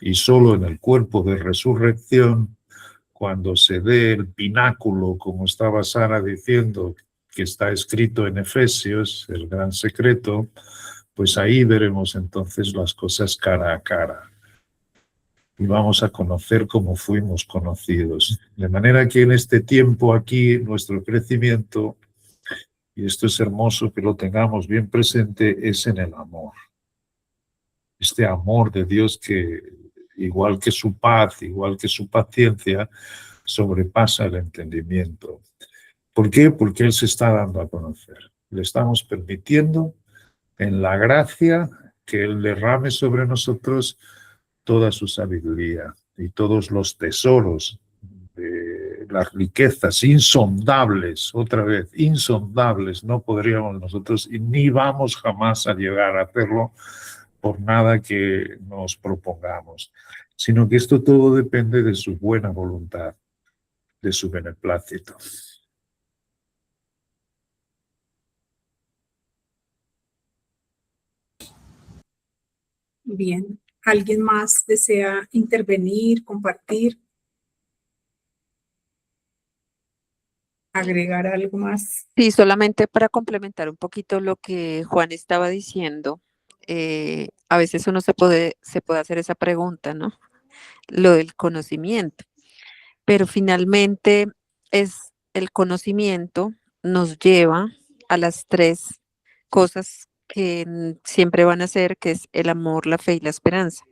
Y solo en el cuerpo de resurrección, cuando se dé el pináculo, como estaba Sara diciendo, que está escrito en Efesios, el gran secreto, pues ahí veremos entonces las cosas cara a cara y vamos a conocer cómo fuimos conocidos. De manera que en este tiempo aquí nuestro crecimiento, y esto es hermoso que lo tengamos bien presente, es en el amor. Este amor de Dios que, igual que su paz, igual que su paciencia, sobrepasa el entendimiento. ¿Por qué? Porque Él se está dando a conocer. Le estamos permitiendo en la gracia que Él derrame sobre nosotros toda su sabiduría y todos los tesoros, las riquezas insondables, otra vez, insondables, no podríamos nosotros y ni vamos jamás a llegar a hacerlo por nada que nos propongamos, sino que esto todo depende de su buena voluntad, de su beneplácito. Bien. ¿Alguien más desea intervenir, compartir, agregar algo más? Sí, solamente para complementar un poquito lo que Juan estaba diciendo, a veces uno se puede hacer esa pregunta, ¿no? Lo del conocimiento, pero finalmente es el conocimiento nos lleva a las tres cosas que siempre van a ser, que es el amor, la fe y la esperanza,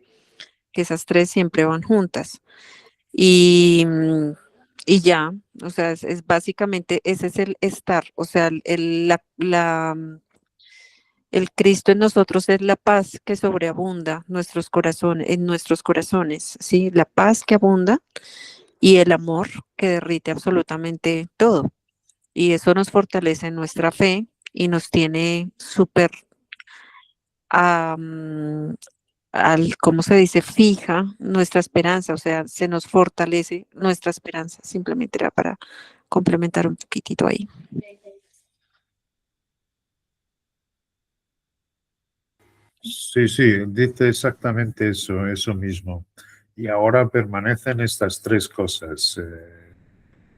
que esas tres siempre van juntas. Y, y ya, o sea, es básicamente, ese es el estar, o sea, el Cristo en nosotros es la paz que sobreabunda nuestros corazones, en nuestros corazones, ¿sí? La paz que abunda y el amor que derrite absolutamente todo. Y eso nos fortalece en nuestra fe y nos tiene súper, ¿cómo se dice? Fija nuestra esperanza, o sea, se nos fortalece nuestra esperanza. Simplemente era para complementar un poquitito ahí. Sí, sí, dice exactamente eso mismo. Y ahora permanecen estas tres cosas,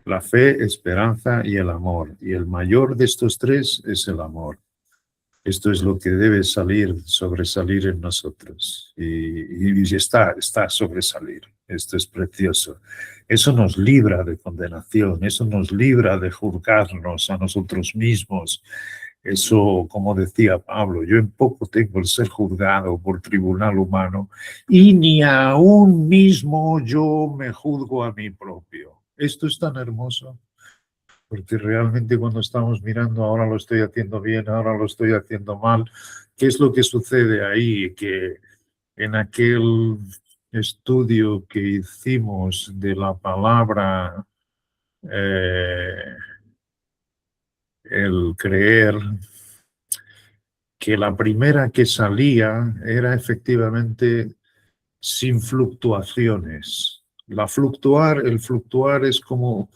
la fe, esperanza y el amor. Y el mayor de estos tres es el amor. Esto es lo que debe sobresalir en nosotros. Y está sobresalir. Esto es precioso. Eso nos libra de condenación, eso nos libra de juzgarnos a nosotros mismos. Eso, como decía Pablo, yo en poco tengo el ser juzgado por tribunal humano y ni aún mismo yo me juzgo a mí propio. Esto es tan hermoso. Porque realmente cuando estamos mirando, ahora lo estoy haciendo bien, ahora lo estoy haciendo mal, ¿qué es lo que sucede ahí? Que en aquel estudio que hicimos de la palabra, el creer, que la primera que salía era efectivamente sin fluctuaciones. El fluctuar es como,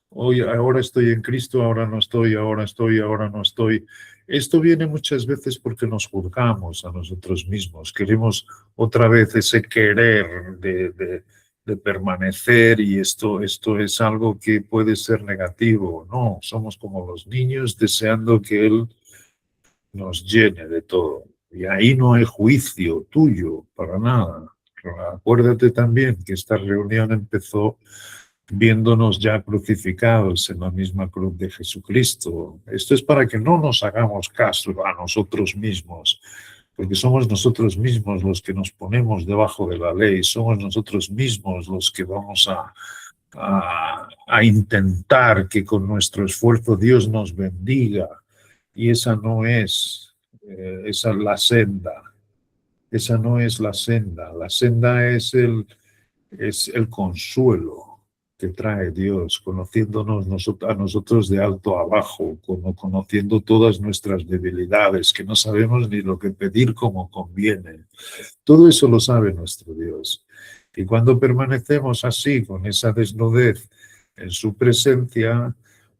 hoy, ahora estoy en Cristo, ahora no estoy, ahora estoy, ahora no estoy. Esto viene muchas veces porque nos juzgamos a nosotros mismos. Queremos otra vez ese querer de permanecer y esto es algo que puede ser negativo. No, somos como los niños deseando que Él nos llene de todo. Y ahí no hay juicio tuyo para nada. Acuérdate también que esta reunión empezó viéndonos ya crucificados en la misma cruz de Jesucristo. Esto es para que no nos hagamos caso a nosotros mismos, porque somos nosotros mismos los que nos ponemos debajo de la ley, somos nosotros mismos los que vamos a intentar que con nuestro esfuerzo Dios nos bendiga. Y esa no es, esa es la senda. Esa no es la senda. La senda es el consuelo que trae Dios, conociéndonos a nosotros de alto a bajo, conociendo todas nuestras debilidades, que no sabemos ni lo que pedir como conviene. Todo eso lo sabe nuestro Dios. Y cuando permanecemos así, con esa desnudez en su presencia,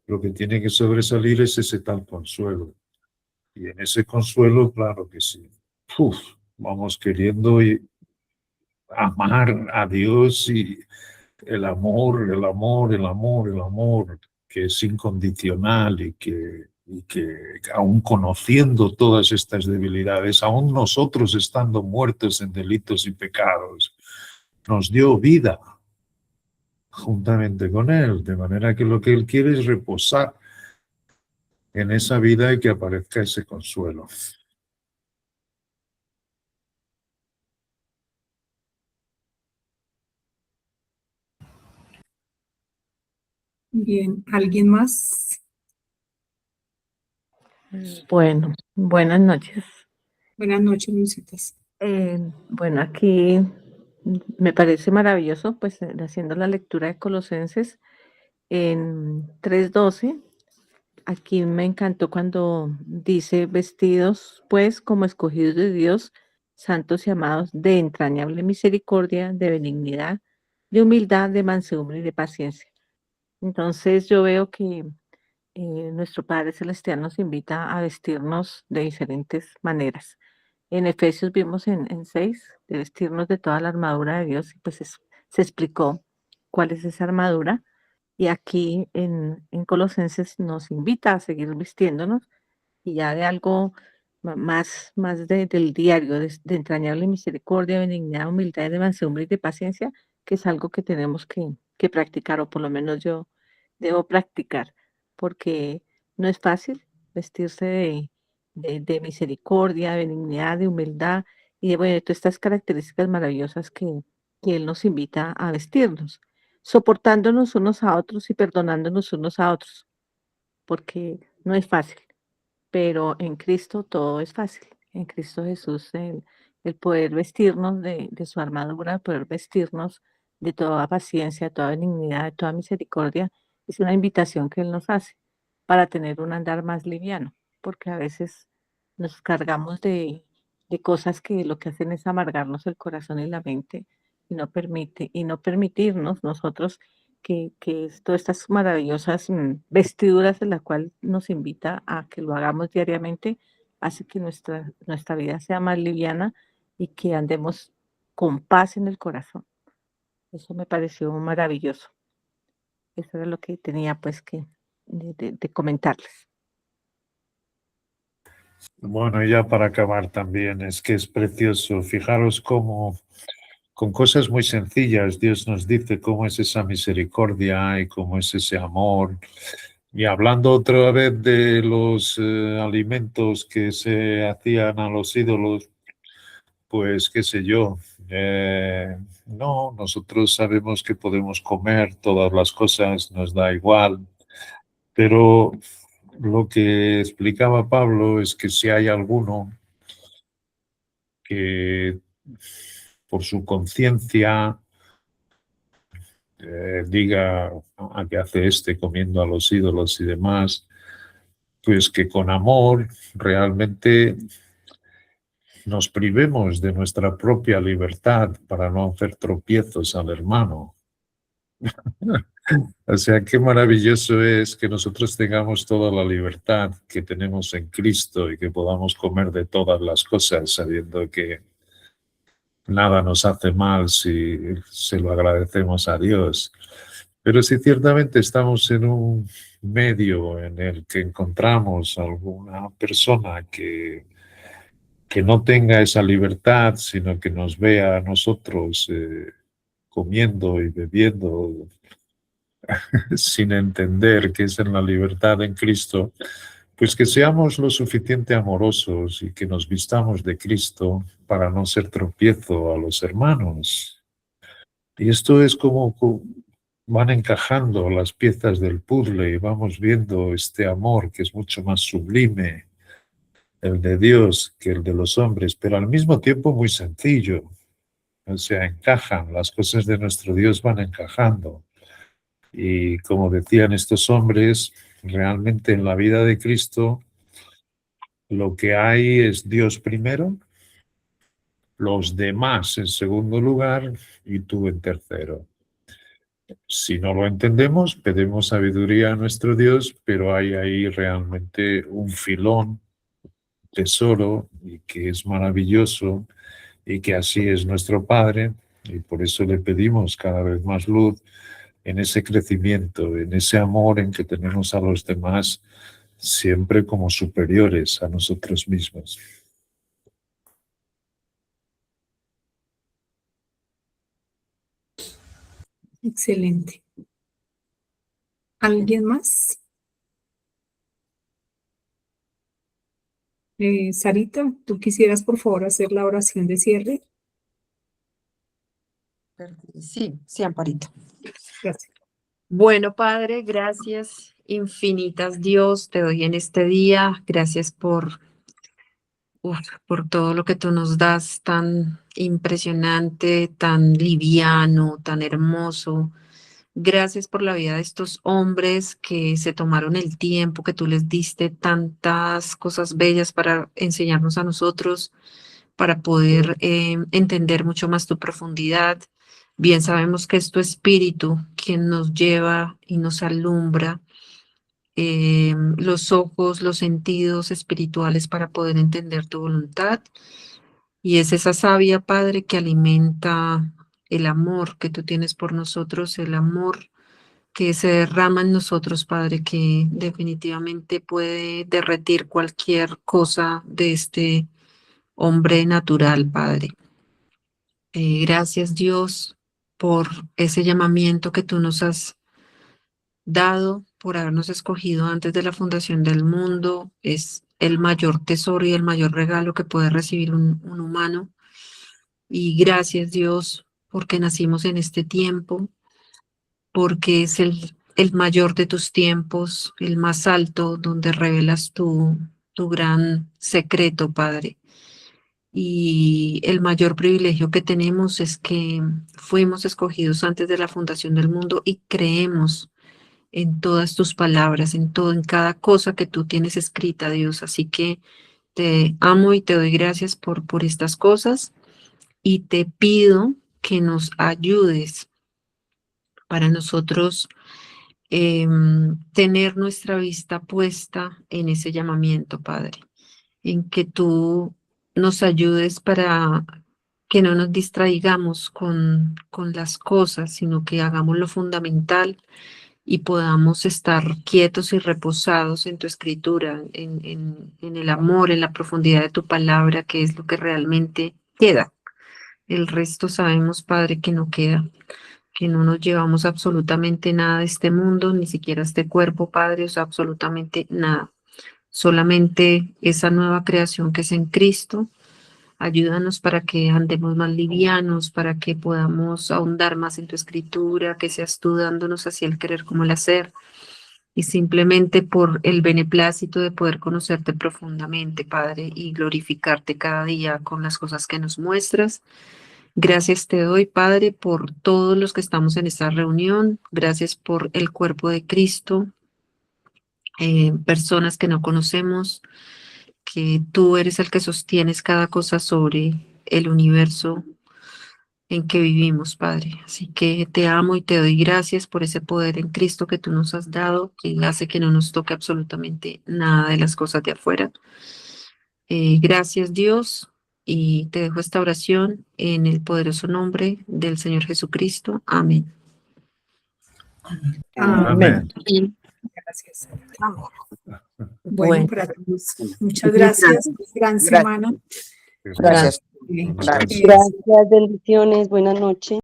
lo que tiene que sobresalir es ese tal consuelo. Y en ese consuelo, claro que sí. Vamos queriendo amar a Dios y el amor, el amor, el amor, el amor, que es incondicional y y que aún conociendo todas estas debilidades, aún nosotros estando muertos en delitos y pecados, nos dio vida juntamente con Él, de manera que lo que Él quiere es reposar en esa vida y que aparezca ese consuelo. Bien, ¿alguien más? Bueno, buenas noches. Buenas noches, Lucitas. Bueno, aquí me parece maravilloso, pues haciendo la lectura de Colosenses en 3:12. Aquí me encantó cuando dice vestidos, pues, como escogidos de Dios, santos y amados, de entrañable misericordia, de benignidad, de humildad, de mansedumbre y de paciencia. Entonces yo veo que nuestro Padre Celestial nos invita a vestirnos de diferentes maneras. En Efesios vimos en 6 de vestirnos de toda la armadura de Dios y pues se explicó cuál es esa armadura. Y aquí en Colosenses nos invita a seguir vistiéndonos y ya de algo más del diario, de entrañable misericordia, benignidad, humildad, de mansedumbre y de paciencia, que es algo que tenemos que practicar, o por lo menos yo debo practicar, porque no es fácil vestirse de misericordia, de benignidad, de humildad y de, bueno, de todas estas características maravillosas que Él nos invita a vestirnos, soportándonos unos a otros y perdonándonos unos a otros, porque no es fácil, pero en Cristo todo es fácil. En Cristo Jesús, el poder vestirnos de su armadura, poder vestirnos de toda paciencia, toda benignidad, toda misericordia, es una invitación que Él nos hace para tener un andar más liviano, porque a veces nos cargamos de cosas que lo que hacen es amargarnos el corazón y la mente y no permitirnos nosotros que todas estas maravillosas vestiduras en las cuales nos invita a que lo hagamos diariamente, hace que nuestra vida sea más liviana y que andemos con paz en el corazón. Eso me pareció maravilloso. Eso era lo que tenía pues que de comentarles. Bueno, y ya para acabar también, es que es precioso. Fijaros cómo con cosas muy sencillas Dios nos dice cómo es esa misericordia y cómo es ese amor. Y hablando otra vez de los alimentos que se hacían a los ídolos, pues qué sé yo, no, nosotros sabemos que podemos comer todas las cosas, nos da igual, pero lo que explicaba Pablo es que si hay alguno que por su conciencia diga a qué hace este comiendo a los ídolos y demás, pues que con amor realmente nos privemos de nuestra propia libertad para no hacer tropiezos al hermano. O sea, qué maravilloso es que nosotros tengamos toda la libertad que tenemos en Cristo y que podamos comer de todas las cosas sabiendo que nada nos hace mal si se lo agradecemos a Dios. Pero si ciertamente estamos en un medio en el que encontramos alguna persona que no tenga esa libertad, sino que nos vea a nosotros comiendo y bebiendo sin entender que es en la libertad en Cristo, pues que seamos lo suficiente amorosos y que nos vistamos de Cristo para no ser tropiezo a los hermanos. Y esto es como van encajando las piezas del puzzle y vamos viendo este amor que es mucho más sublime, el de Dios, que el de los hombres, pero al mismo tiempo muy sencillo. O sea, encajan, las cosas de nuestro Dios van encajando. Y como decían estos hombres, realmente en la vida de Cristo lo que hay es Dios primero, los demás en segundo lugar y tú en tercero. Si no lo entendemos, pedimos sabiduría a nuestro Dios, pero hay ahí realmente un filón, tesoro, y que es maravilloso, y que así es nuestro Padre, y por eso le pedimos cada vez más luz en ese crecimiento, en ese amor en que tenemos a los demás, siempre como superiores a nosotros mismos. Excelente. ¿Alguien más? Sarita, ¿tú quisieras por favor hacer la oración de cierre? Sí, Amparito. Gracias. Bueno, Padre, gracias infinitas, Dios, te doy en este día. Gracias por todo lo que tú nos das, tan impresionante, tan liviano, tan hermoso. Gracias por la vida de estos hombres que se tomaron el tiempo, que tú les diste tantas cosas bellas para enseñarnos a nosotros, para poder entender mucho más tu profundidad. Bien sabemos que es tu espíritu quien nos lleva y nos alumbra los ojos, los sentidos espirituales para poder entender tu voluntad. Y es esa savia, Padre, que alimenta el amor que tú tienes por nosotros, el amor que se derrama en nosotros, Padre, que definitivamente puede derretir cualquier cosa de este hombre natural, Padre. Gracias, Dios, por ese llamamiento que tú nos has dado, por habernos escogido antes de la fundación del mundo. Es el mayor tesoro y el mayor regalo que puede recibir un humano. Y gracias, Dios, porque nacimos en este tiempo, porque es el mayor de tus tiempos, el más alto, donde revelas tu gran secreto, Padre. Y el mayor privilegio que tenemos es que fuimos escogidos antes de la fundación del mundo y creemos en todas tus palabras, en todo, en cada cosa que tú tienes escrita, Dios. Así que te amo y te doy gracias por estas cosas y te pido que nos ayudes para nosotros tener nuestra vista puesta en ese llamamiento, Padre, en que tú nos ayudes para que no nos distraigamos con las cosas, sino que hagamos lo fundamental y podamos estar quietos y reposados en tu escritura, en el amor, en la profundidad de tu palabra, que es lo que realmente queda. El resto sabemos, Padre, que no queda, que no nos llevamos absolutamente nada de este mundo, ni siquiera este cuerpo, Padre, o sea, absolutamente nada. Solamente esa nueva creación que es en Cristo. Ayúdanos para que andemos más livianos, para que podamos ahondar más en tu escritura, que seas tú dándonos así el querer como el hacer, y simplemente por el beneplácito de poder conocerte profundamente, Padre, y glorificarte cada día con las cosas que nos muestras. Gracias te doy, Padre, por todos los que estamos en esta reunión. Gracias por el cuerpo de Cristo, personas que no conocemos, que tú eres el que sostienes cada cosa sobre el universo en que vivimos, Padre. Así que te amo y te doy gracias por ese poder en Cristo que tú nos has dado, que hace que no nos toque absolutamente nada de las cosas de afuera. Gracias, Dios, y te dejo esta oración en el poderoso nombre del Señor Jesucristo. Amén. Amén. Gracias. Amén. Bueno, Bueno. para todos, muchas gracias. Gran semana. Gracias. Eh, Gracias. eh, Gracias, bendiciones, buenas noches.